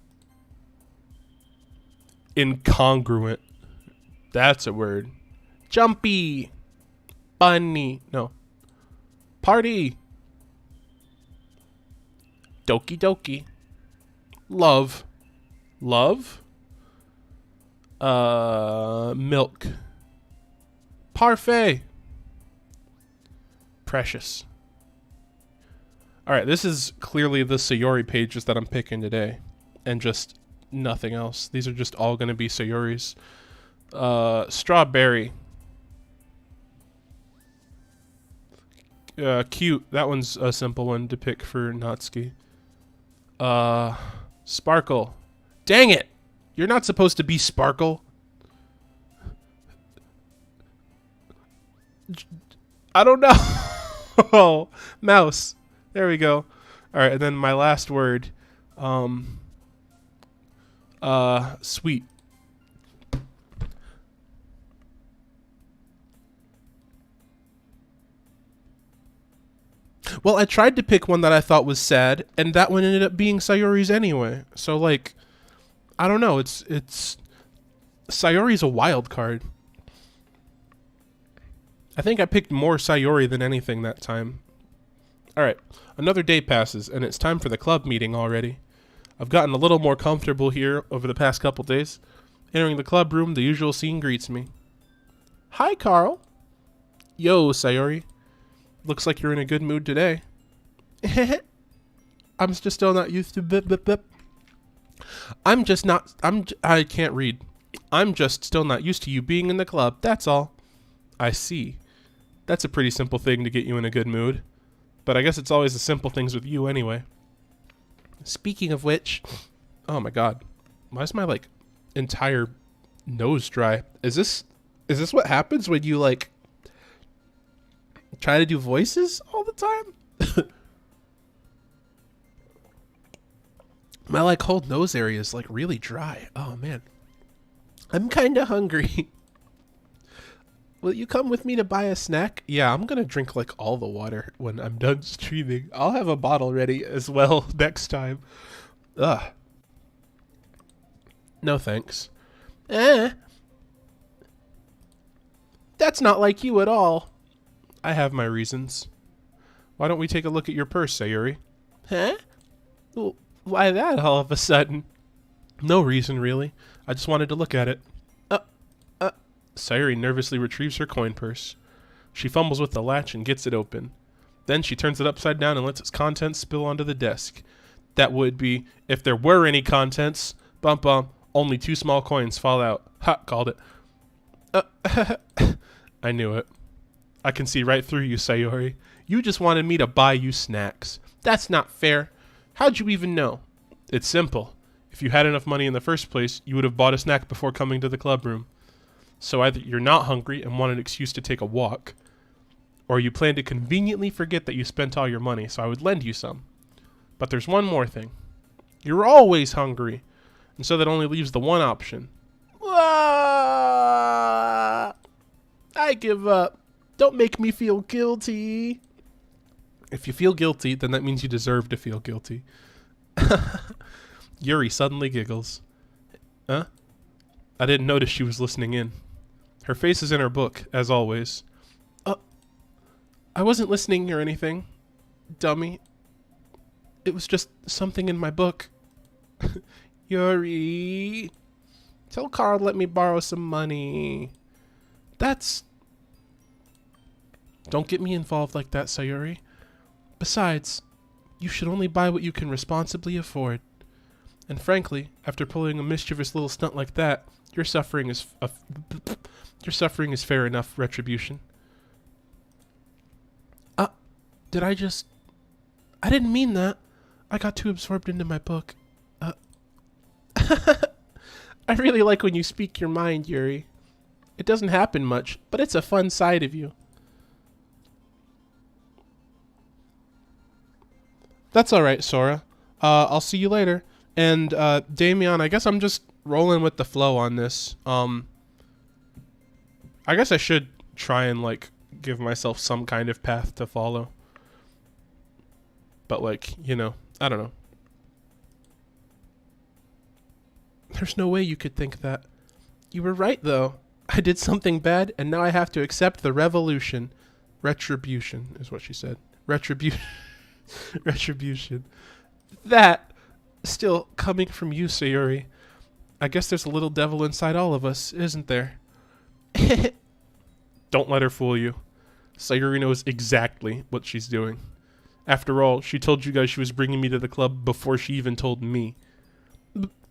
Incongruent. That's a word. Jumpy. Bunny. No. Party. Doki doki. Love. Love. Milk. Parfait. Precious. Alright, this is clearly the Sayori pages that I'm picking today. And just nothing else. These are just all going to be Sayoris. Strawberry. Cute. That one's a simple one to pick for Natsuki. Sparkle. Dang it! You're not supposed to be Sparkle. I don't know. Oh, mouse. There we go. All right, and then my last word, sweet. Well, I tried to pick one that I thought was sad, and that one ended up being Sayori's anyway. So, like, I don't know. It's Sayori's a wild card. I think I picked more Sayori than anything that time. Alright, another day passes, and it's time for the club meeting already. I've gotten a little more comfortable here over the past couple days. Entering the club room, the usual scene greets me. Hi, Carl. Yo, Sayori. Looks like you're in a good mood today. I'm just still not used to bip bip bip. I can't read. I'm just still not used to you being in the club, that's all. I see. That's a pretty simple thing to get you in a good mood. But I guess it's always the simple things with you anyway. Speaking of which, oh my god. Why is my like entire nose dry? Is this what happens when you like try to do voices all the time? My like whole nose area is like really dry. Oh man. I'm kind of hungry. Will you come with me to buy a snack? Yeah, I'm going to drink like all the water when I'm done streaming. I'll have a bottle ready as well next time. Ugh. No thanks. That's not like you at all. I have my reasons. Why don't we take a look at your purse, Sayori? Huh? Well, why that all of a sudden? No reason, really. I just wanted to look at it. Sayori nervously retrieves her coin purse. She fumbles with the latch and gets it open. Then she turns it upside down and lets its contents spill onto the desk. That would be, if there were any contents, bump bump, only 2 small coins fall out. Ha, called it. I knew it. I can see right through you, Sayori. You just wanted me to buy you snacks. That's not fair. How'd you even know? It's simple. If you had enough money in the first place, you would have bought a snack before coming to the club room. So either you're not hungry and want an excuse to take a walk, or you plan to conveniently forget that you spent all your money, so I would lend you some. But there's one more thing. You're always hungry, and so that only leaves the one option. I give up. Don't make me feel guilty. If you feel guilty, then that means you deserve to feel guilty. Yuri suddenly giggles. Huh? I didn't notice she was listening in. Her face is in her book, as always. I wasn't listening or anything, dummy. It was just something in my book. Yuri, tell Carl to let me borrow some money. Don't get me involved like that, Sayuri. Besides, you should only buy what you can responsibly afford. And frankly, after pulling a mischievous little stunt like that, your suffering is fair enough retribution. I didn't mean that. I got too absorbed into my book. I really like when you speak your mind, Yuri. It doesn't happen much, but it's a fun side of you. That's alright, Sora. I'll see you later. And, Damien, I guess I'm just rolling with the flow on this. I guess I should try and, like, give myself some kind of path to follow. But, like, you know, I don't know. There's no way you could think that. You were right, though. I did something bad, and now I have to accept the revolution. Retribution is what she said. Retribution. Retribution. That, still coming from you, Sayuri. I guess there's a little devil inside all of us, isn't there? Don't let her fool you. Sayuri knows exactly what she's doing. After all, she told you guys she was bringing me to the club before she even told me.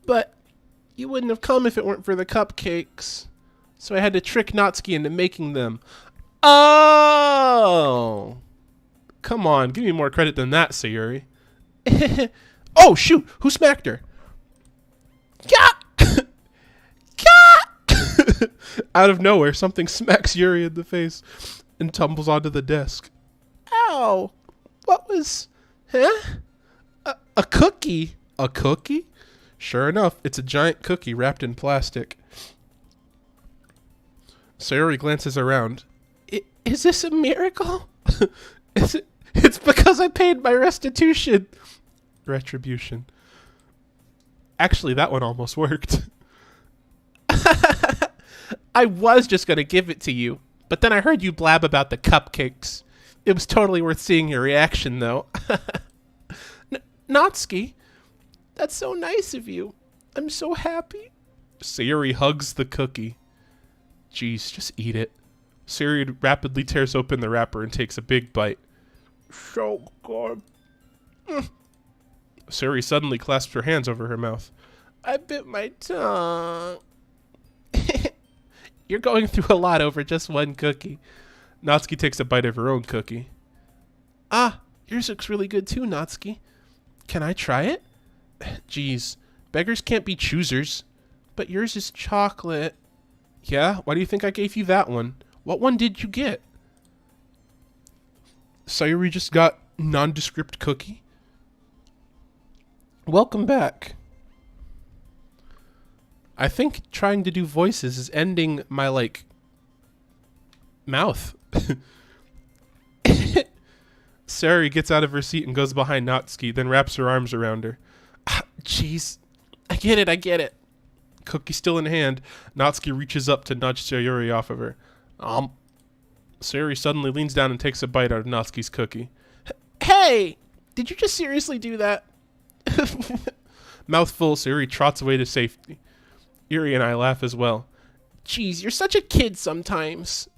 But you wouldn't have come if it weren't for the cupcakes. So I had to trick Natsuki into making them. Oh! Come on, give me more credit than that, Sayuri. Oh, shoot! Who smacked her? Out of nowhere, something smacks Yuri in the face and tumbles onto the desk. Ow! What was... Huh? A cookie? A cookie? Sure enough, it's a giant cookie wrapped in plastic. Sayuri glances around. Is this a miracle? It's because I paid my restitution. Retribution. Actually, that one almost worked. I was just going to give it to you, but then I heard you blab about the cupcakes. It was totally worth seeing your reaction, though. Natsuki, that's so nice of you. I'm so happy. Sayuri hugs the cookie. Jeez, just eat it. Sayuri rapidly tears open the wrapper and takes a big bite. So good. Sayuri suddenly clasps her hands over her mouth. I bit my tongue. You're going through a lot over just one cookie. Natsuki takes a bite of her own cookie. Ah, yours looks really good too, Natsuki. Can I try it? Geez, beggars can't be choosers. But yours is chocolate. Yeah? Why do you think I gave you that one? What one did you get? Sayuri just got nondescript cookie. Welcome back. I think trying to do voices is ending my, like, mouth. Sayuri gets out of her seat and goes behind Natsuki, then wraps her arms around her. Jeez. I get it. Cookie still in hand, Natsuki reaches up to nudge Sayuri off of her. Sayuri suddenly leans down and takes a bite out of Natsuki's cookie. Hey! Did you just seriously do that? Mouthful, Sayuri trots away to safety. Yuri and I laugh as well. Jeez, you're such a kid sometimes.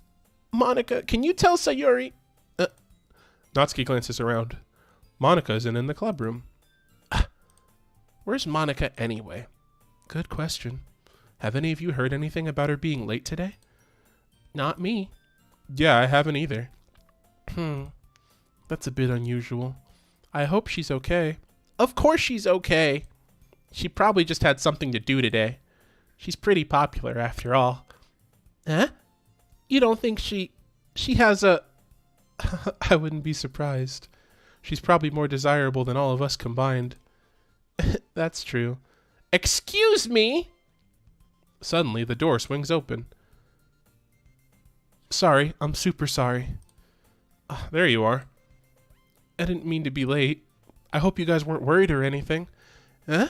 Monica, can you tell Sayuri? Natsuki glances around. Monica isn't in the club room. Where's Monica anyway? Good question. Have any of you heard anything about her being late today? Not me. Yeah, I haven't either. That's a bit unusual. I hope she's okay. Of course she's okay. She probably just had something to do today. She's pretty popular after all. Huh? You don't think she has a... I wouldn't be surprised. She's probably more desirable than all of us combined. That's true. Excuse me! Suddenly, the door swings open. Sorry, I'm super sorry. There you are. I didn't mean to be late. I hope you guys weren't worried or anything. Huh?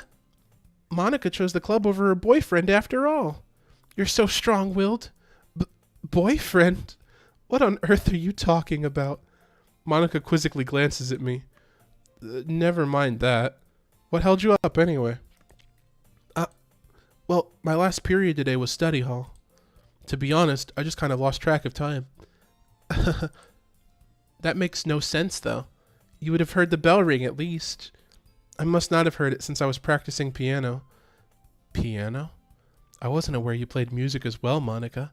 Monica chose the club over her boyfriend after all. You're so strong-willed. Boyfriend? What on earth are you talking about? Monica quizzically glances at me. Never mind that. What held you up anyway? Well, my last period today was study hall. To be honest, I just kind of lost track of time. That makes no sense, though. You would have heard the bell ring at least. I must not have heard it since I was practicing piano. Piano? I wasn't aware you played music as well, Monica.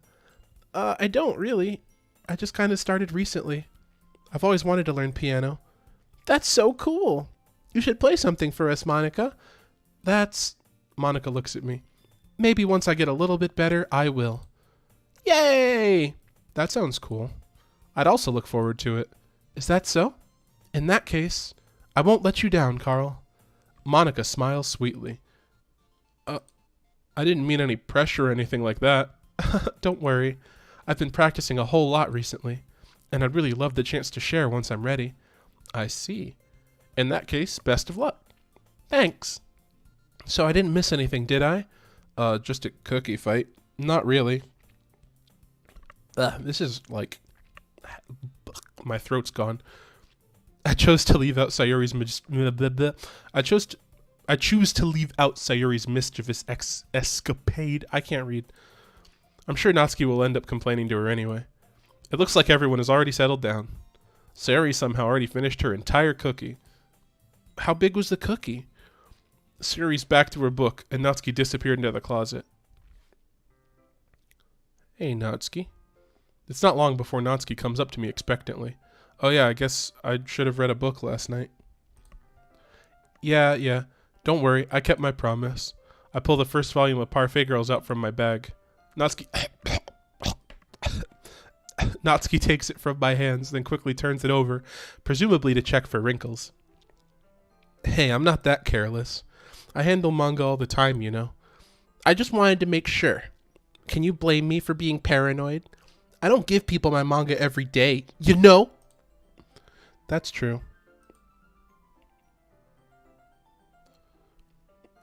I don't really. I just kind of started recently. I've always wanted to learn piano. That's so cool. You should play something for us, Monica. Monica looks at me. Maybe once I get a little bit better, I will. Yay! That sounds cool. I'd also look forward to it. Is that so? In that case, I won't let you down, Carl. Monica smiles sweetly. I didn't mean any pressure or anything like that. Don't worry. I've been practicing a whole lot recently, and I'd really love the chance to share once I'm ready. I see. In that case, best of luck. Thanks. So I didn't miss anything, did I? Just a cookie fight. Not really. This is like... My throat's gone. I chose to leave out Sayuri's I choose to leave out Sayuri's mischievous escapade. I can't read. I'm sure Natsuki will end up complaining to her anyway. It looks like everyone has already settled down. Sayuri somehow already finished her entire cookie. How big was the cookie? Sayuri's back to her book, and Natsuki disappeared into the closet. Hey, Natsuki. It's not long before Natsuki comes up to me expectantly. Oh yeah, I guess I should have read a book last night. Yeah. Don't worry, I kept my promise. I pull the first volume of Parfait Girls out from my bag. Natsuki takes it from my hands, then quickly turns it over, presumably to check for wrinkles. Hey, I'm not that careless. I handle manga all the time, you know. I just wanted to make sure. Can you blame me for being paranoid? I don't give people my manga every day, you know? That's true.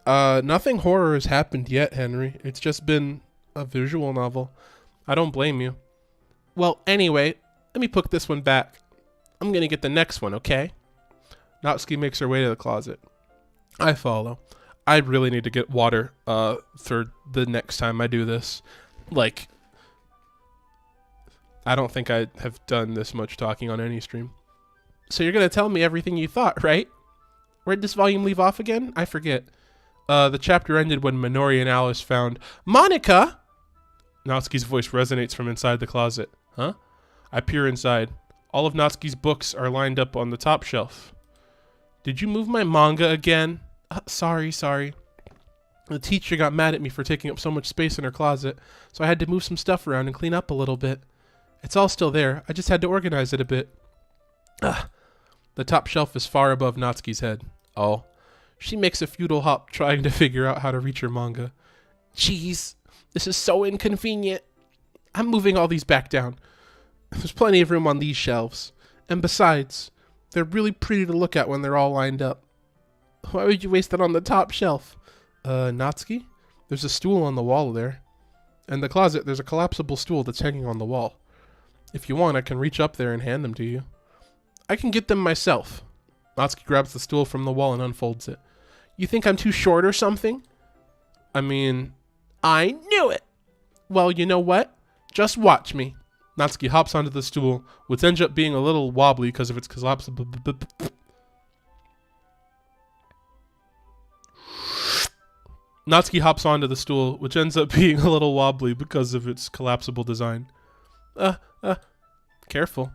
Nothing horror has happened yet, Henry. It's just been a visual novel. I don't blame you. Well, anyway, let me put this one back. I'm gonna get the next one, okay? Natsuki makes her way to the closet. I follow. I really need to get water, for the next time I do this. Like, I don't think I have done this much talking on any stream. So you're gonna tell me everything you thought, right? Where'd this volume leave off again? I forget. The chapter ended when Minori and Alice found Monica! Natsuki's voice resonates from inside the closet. Huh? I peer inside. All of Natsuki's books are lined up on the top shelf. Did you move my manga again? Sorry. The teacher got mad at me for taking up so much space in her closet, so I had to move some stuff around and clean up a little bit. It's all still there. I just had to organize it a bit. The top shelf is far above Natsuki's head. Oh. She makes a futile hop trying to figure out how to reach her manga. Jeez, this is so inconvenient. I'm moving all these back down. There's plenty of room on these shelves. And besides, they're really pretty to look at when they're all lined up. Why would you waste it on the top shelf? Natsuki? There's a stool on the wall there. In the closet, there's a collapsible stool that's hanging on the wall. If you want, I can reach up there and hand them to you. I can get them myself. Natsuki grabs the stool from the wall and unfolds it. You think I'm too short or something? I mean, I knew it! Well, you know what? Just watch me. Natsuki hops onto the stool, which ends up being a little wobbly because of its collapsible... Natsuki hops onto the stool, which ends up being a little wobbly because of its collapsible design. Careful.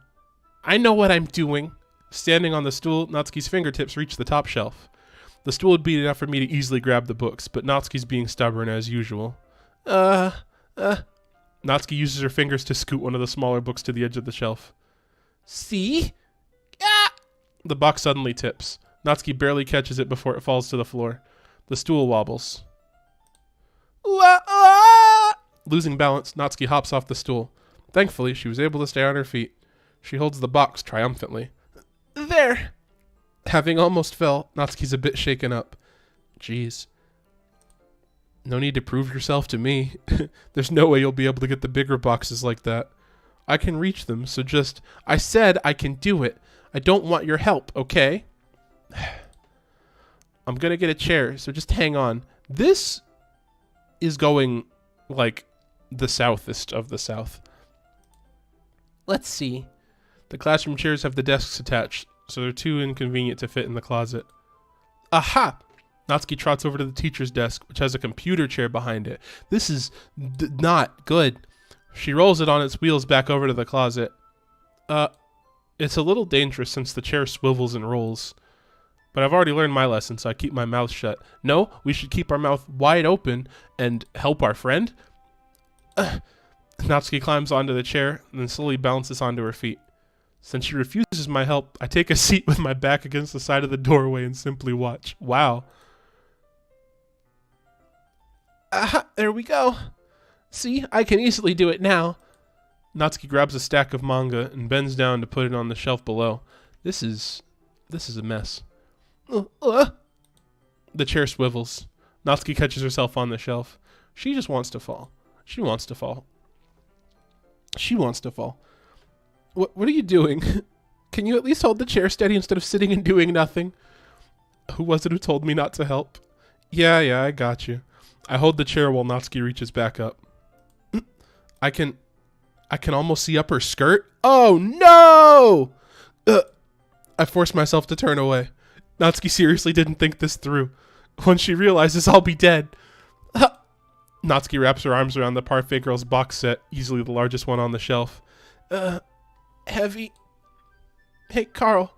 I know what I'm doing. Standing on the stool, Natsuki's fingertips reach the top shelf. The stool would be enough for me to easily grab the books, but Natsuki's being stubborn as usual. Natsuki uses her fingers to scoot one of the smaller books to the edge of the shelf. See? Ah! The box suddenly tips. Natsuki barely catches it before it falls to the floor. The stool wobbles. Losing balance, Natsuki hops off the stool. Thankfully, she was able to stay on her feet. She holds the box triumphantly. There! Having almost fell, Natsuki's a bit shaken up. Jeez. No need to prove yourself to me. There's no way you'll be able to get the bigger boxes like that. I can reach them, so just... I said I can do it. I don't want your help, okay? I'm gonna get a chair, so just hang on. This is going, like, the southest of the south. Let's see. The classroom chairs have the desks attached, so they're too inconvenient to fit in the closet. Aha! Natsuki trots over to the teacher's desk, which has a computer chair behind it. This is not good. She rolls it on its wheels back over to the closet. It's a little dangerous since the chair swivels and rolls. But I've already learned my lesson, so I keep my mouth shut. No, we should keep our mouth wide open and help our friend. Natsuki climbs onto the chair and then slowly bounces onto her feet. Since she refuses my help, I take a seat with my back against the side of the doorway and simply watch. Wow. Aha, there we go. See, I can easily do it now. Natsuki grabs a stack of manga and bends down to put it on the shelf below. This is a mess. The chair swivels. Natsuki catches herself on the shelf. She just wants to fall. She wants to fall. She wants to fall. What are you doing? Can you at least hold the chair steady instead of sitting and doing nothing? Who was it who told me not to help? Yeah, I got you. I hold the chair while Natsuki reaches back up. I can almost see up her skirt. Oh no! I force myself to turn away. Natsuki seriously didn't think this through. When she realizes I'll be dead. Natsuki wraps her arms around the Parfait Girls box set, easily the largest one on the shelf. Heavy. Hey, Carl.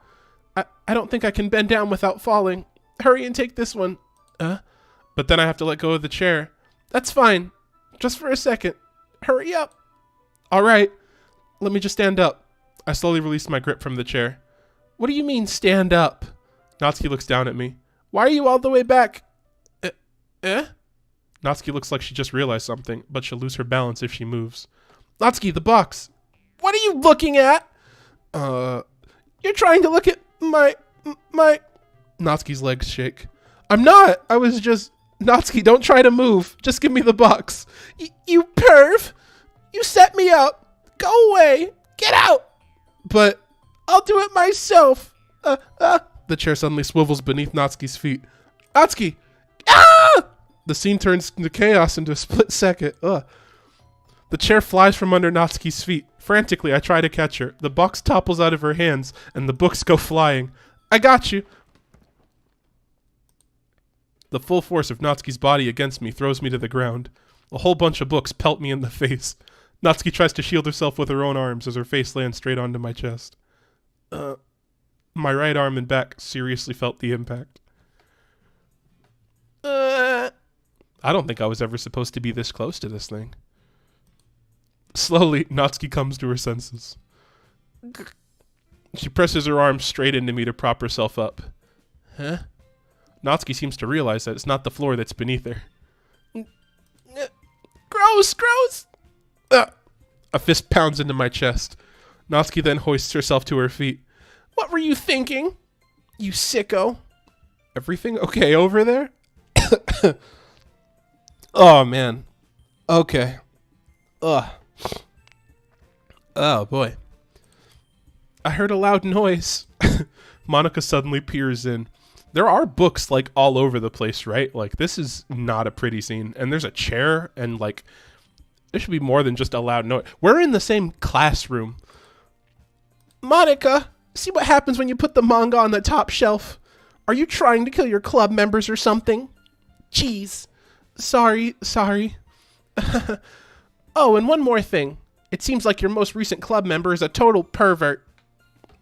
I don't think I can bend down without falling. Hurry and take this one. But then I have to let go of the chair. That's fine. Just for a second. Hurry up. All right. Let me just stand up. I slowly release my grip from the chair. What do you mean, stand up? Natsuki looks down at me. Why are you all the way back? Natsuki looks like she just realized something, but she'll lose her balance if she moves. Natsuki, the box. What are you looking at? You're trying to look at my... Natsuki's legs shake. I'm not. I was just... Natsuki, don't try to move. Just give me the box. You perv. You set me up. Go away. Get out. But I'll do it myself. The chair suddenly swivels beneath Natsuki's feet. Natsuki! Ah! The scene turns into chaos into a split second. The chair flies from under Natsuki's feet. Frantically, I try to catch her. The box topples out of her hands, and the books go flying. I got you. The full force of Natsuki's body against me throws me to the ground. A whole bunch of books pelt me in the face. Natsuki tries to shield herself with her own arms as her face lands straight onto my chest. My right arm and back seriously felt the impact. I don't think I was ever supposed to be this close to this thing. Slowly, Natsuki comes to her senses. She presses her arm straight into me to prop herself up. Huh? Natsuki seems to realize that it's not the floor that's beneath her. Gross! A fist pounds into my chest. Natsuki then hoists herself to her feet. What were you thinking? You sicko. Everything okay over there? Oh, man. Okay. Ugh. Oh, boy. I heard a loud noise. Monica suddenly peers in. There are books, like, all over the place, right? Like, this is not a pretty scene. And there's a chair, and, like, there should be more than just a loud noise. We're in the same classroom. Monica, see what happens when you put the manga on the top shelf? Are you trying to kill your club members or something? Jeez. Sorry. Oh, and one more thing. It seems like your most recent club member is a total pervert.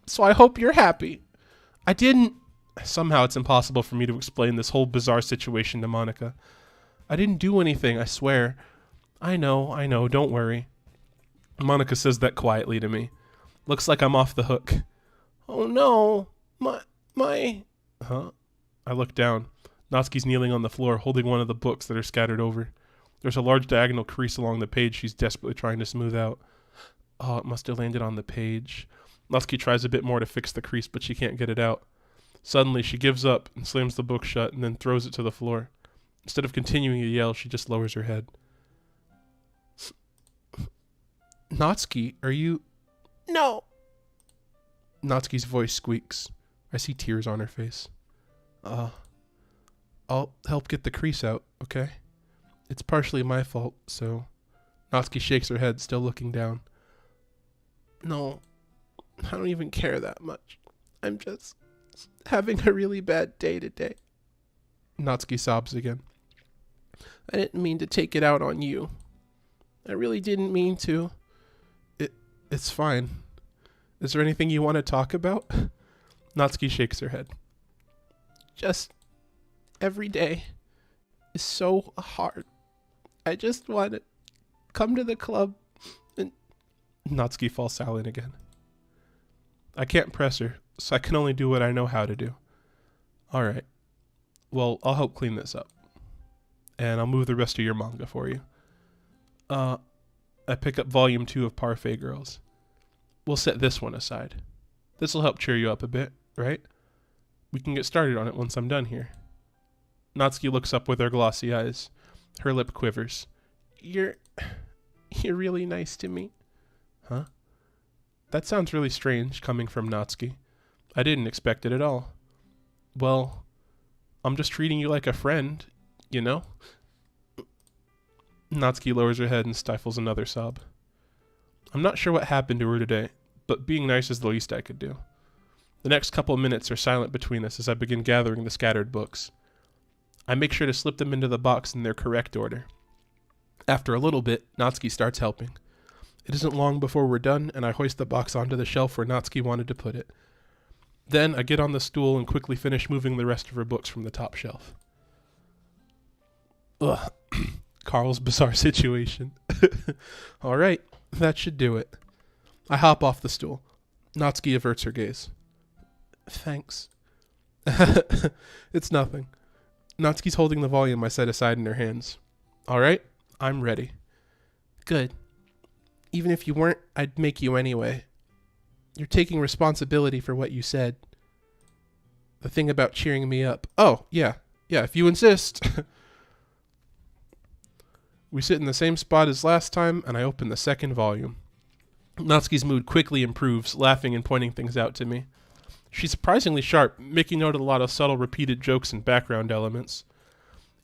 So I hope you're happy. I didn't... Somehow it's impossible for me to explain this whole bizarre situation to Monica. I didn't do anything, I swear. I know, don't worry. Monica says that quietly to me. Looks like I'm off the hook. Oh no, my... Huh? I look down. Natsuki's kneeling on the floor, holding one of the books that are scattered over. There's a large diagonal crease along the page she's desperately trying to smooth out. Oh, it must have landed on the page. Natsuki tries a bit more to fix the crease, but she can't get it out. Suddenly, she gives up and slams the book shut and then throws it to the floor. Instead of continuing to yell, she just lowers her head. Natsuki, are you... No! Natsuki's voice squeaks. I see tears on her face. I'll help get the crease out, okay? It's partially my fault, so... Natsuki shakes her head, still looking down. No, I don't even care that much. I'm just having a really bad day today. Natsuki sobs again. I didn't mean to take it out on you. I really didn't mean to. It's fine. Is there anything you want to talk about? Natsuki shakes her head. Just every day is so hard. I just want to come to the club and... Natsuki falls silent again. I can't press her, so I can only do what I know how to do. Alright. Well, I'll help clean this up. And I'll move the rest of your manga for you. I pick up volume 2 of Parfait Girls. We'll set this one aside. This'll help cheer you up a bit, right? We can get started on it once I'm done here. Natsuki looks up with her glossy eyes. Her lip quivers. You're really nice to me. Huh? That sounds really strange coming from Natsuki. I didn't expect it at all. Well, I'm just treating you like a friend, you know? Natsuki lowers her head and stifles another sob. I'm not sure what happened to her today, but being nice is the least I could do. The next couple of minutes are silent between us as I begin gathering the scattered books. I make sure to slip them into the box in their correct order. After a little bit, Natsuki starts helping. It isn't long before we're done, and I hoist the box onto the shelf where Natsuki wanted to put it. Then I get on the stool and quickly finish moving the rest of her books from the top shelf. Ugh. Carl's bizarre situation. Alright, that should do it. I hop off the stool. Natsuki averts her gaze. Thanks. It's nothing. Natsuki's holding the volume I set aside in her hands. Alright, I'm ready. Good. Even if you weren't, I'd make you anyway. You're taking responsibility for what you said. The thing about cheering me up. Oh, yeah, if you insist. We sit in the same spot as last time, and I open the second volume. Natsuki's mood quickly improves, laughing and pointing things out to me. She's surprisingly sharp, making note of a lot of subtle repeated jokes and background elements.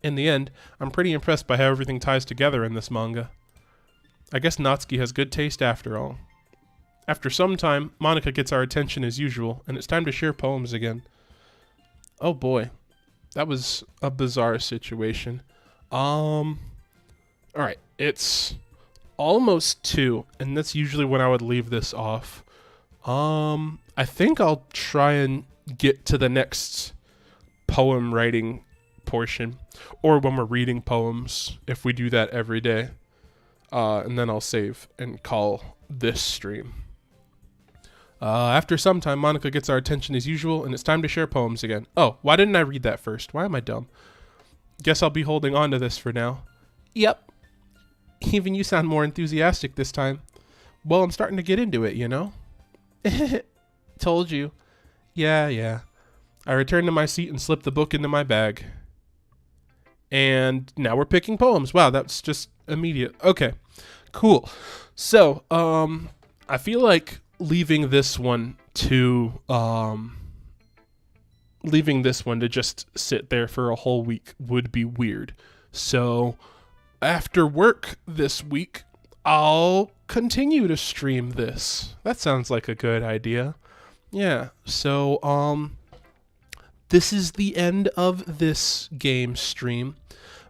In the end, I'm pretty impressed by how everything ties together in this manga. I guess Natsuki has good taste after all. After some time, Monica gets our attention as usual, and it's time to share poems again. Oh boy, that was a bizarre situation. Alright, it's almost 2, and that's usually when I would leave this off. I think I'll try and get to the next poem writing portion, or when we're reading poems, if we do that every day. And then I'll save and call this stream. After some time, Monica gets our attention as usual, and it's time to share poems again. Oh, why didn't I read that first? Why am I dumb? Guess I'll be holding on to this for now. Yep. Even you sound more enthusiastic this time. Well, I'm starting to get into it, you know? Told you. Yeah. I return to my seat and slip the book into my bag. And now we're picking poems. Wow, that's just immediate. Okay, cool. So, I feel like leaving this one to just sit there for a whole week would be weird. So, after work this week, I'll continue to stream this. That sounds like a good idea. Yeah, so, this is the end of this game stream,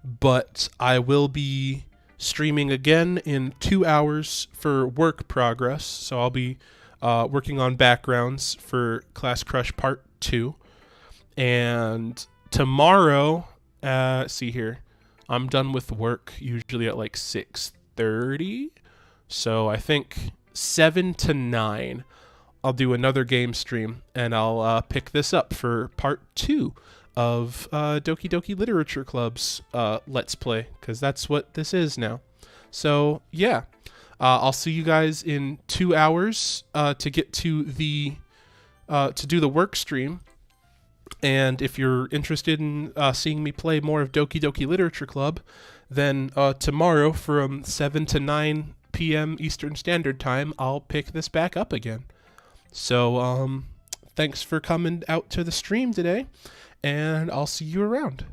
but I will be streaming again in 2 hours for work progress. So I'll be working on backgrounds for Class Crush Part 2. And tomorrow, see here, I'm done with work usually at like 6:30. So I think 7 to 9. I'll do another game stream, and I'll pick this up for part 2 of Doki Doki Literature Club's Let's Play, because that's what this is now. So, yeah. I'll see you guys in 2 hours to get to the to do the work stream. And if you're interested in seeing me play more of Doki Doki Literature Club, then tomorrow from 7 to 9 p.m. Eastern Standard Time, I'll pick this back up again. So, thanks for coming out to the stream today, and I'll see you around.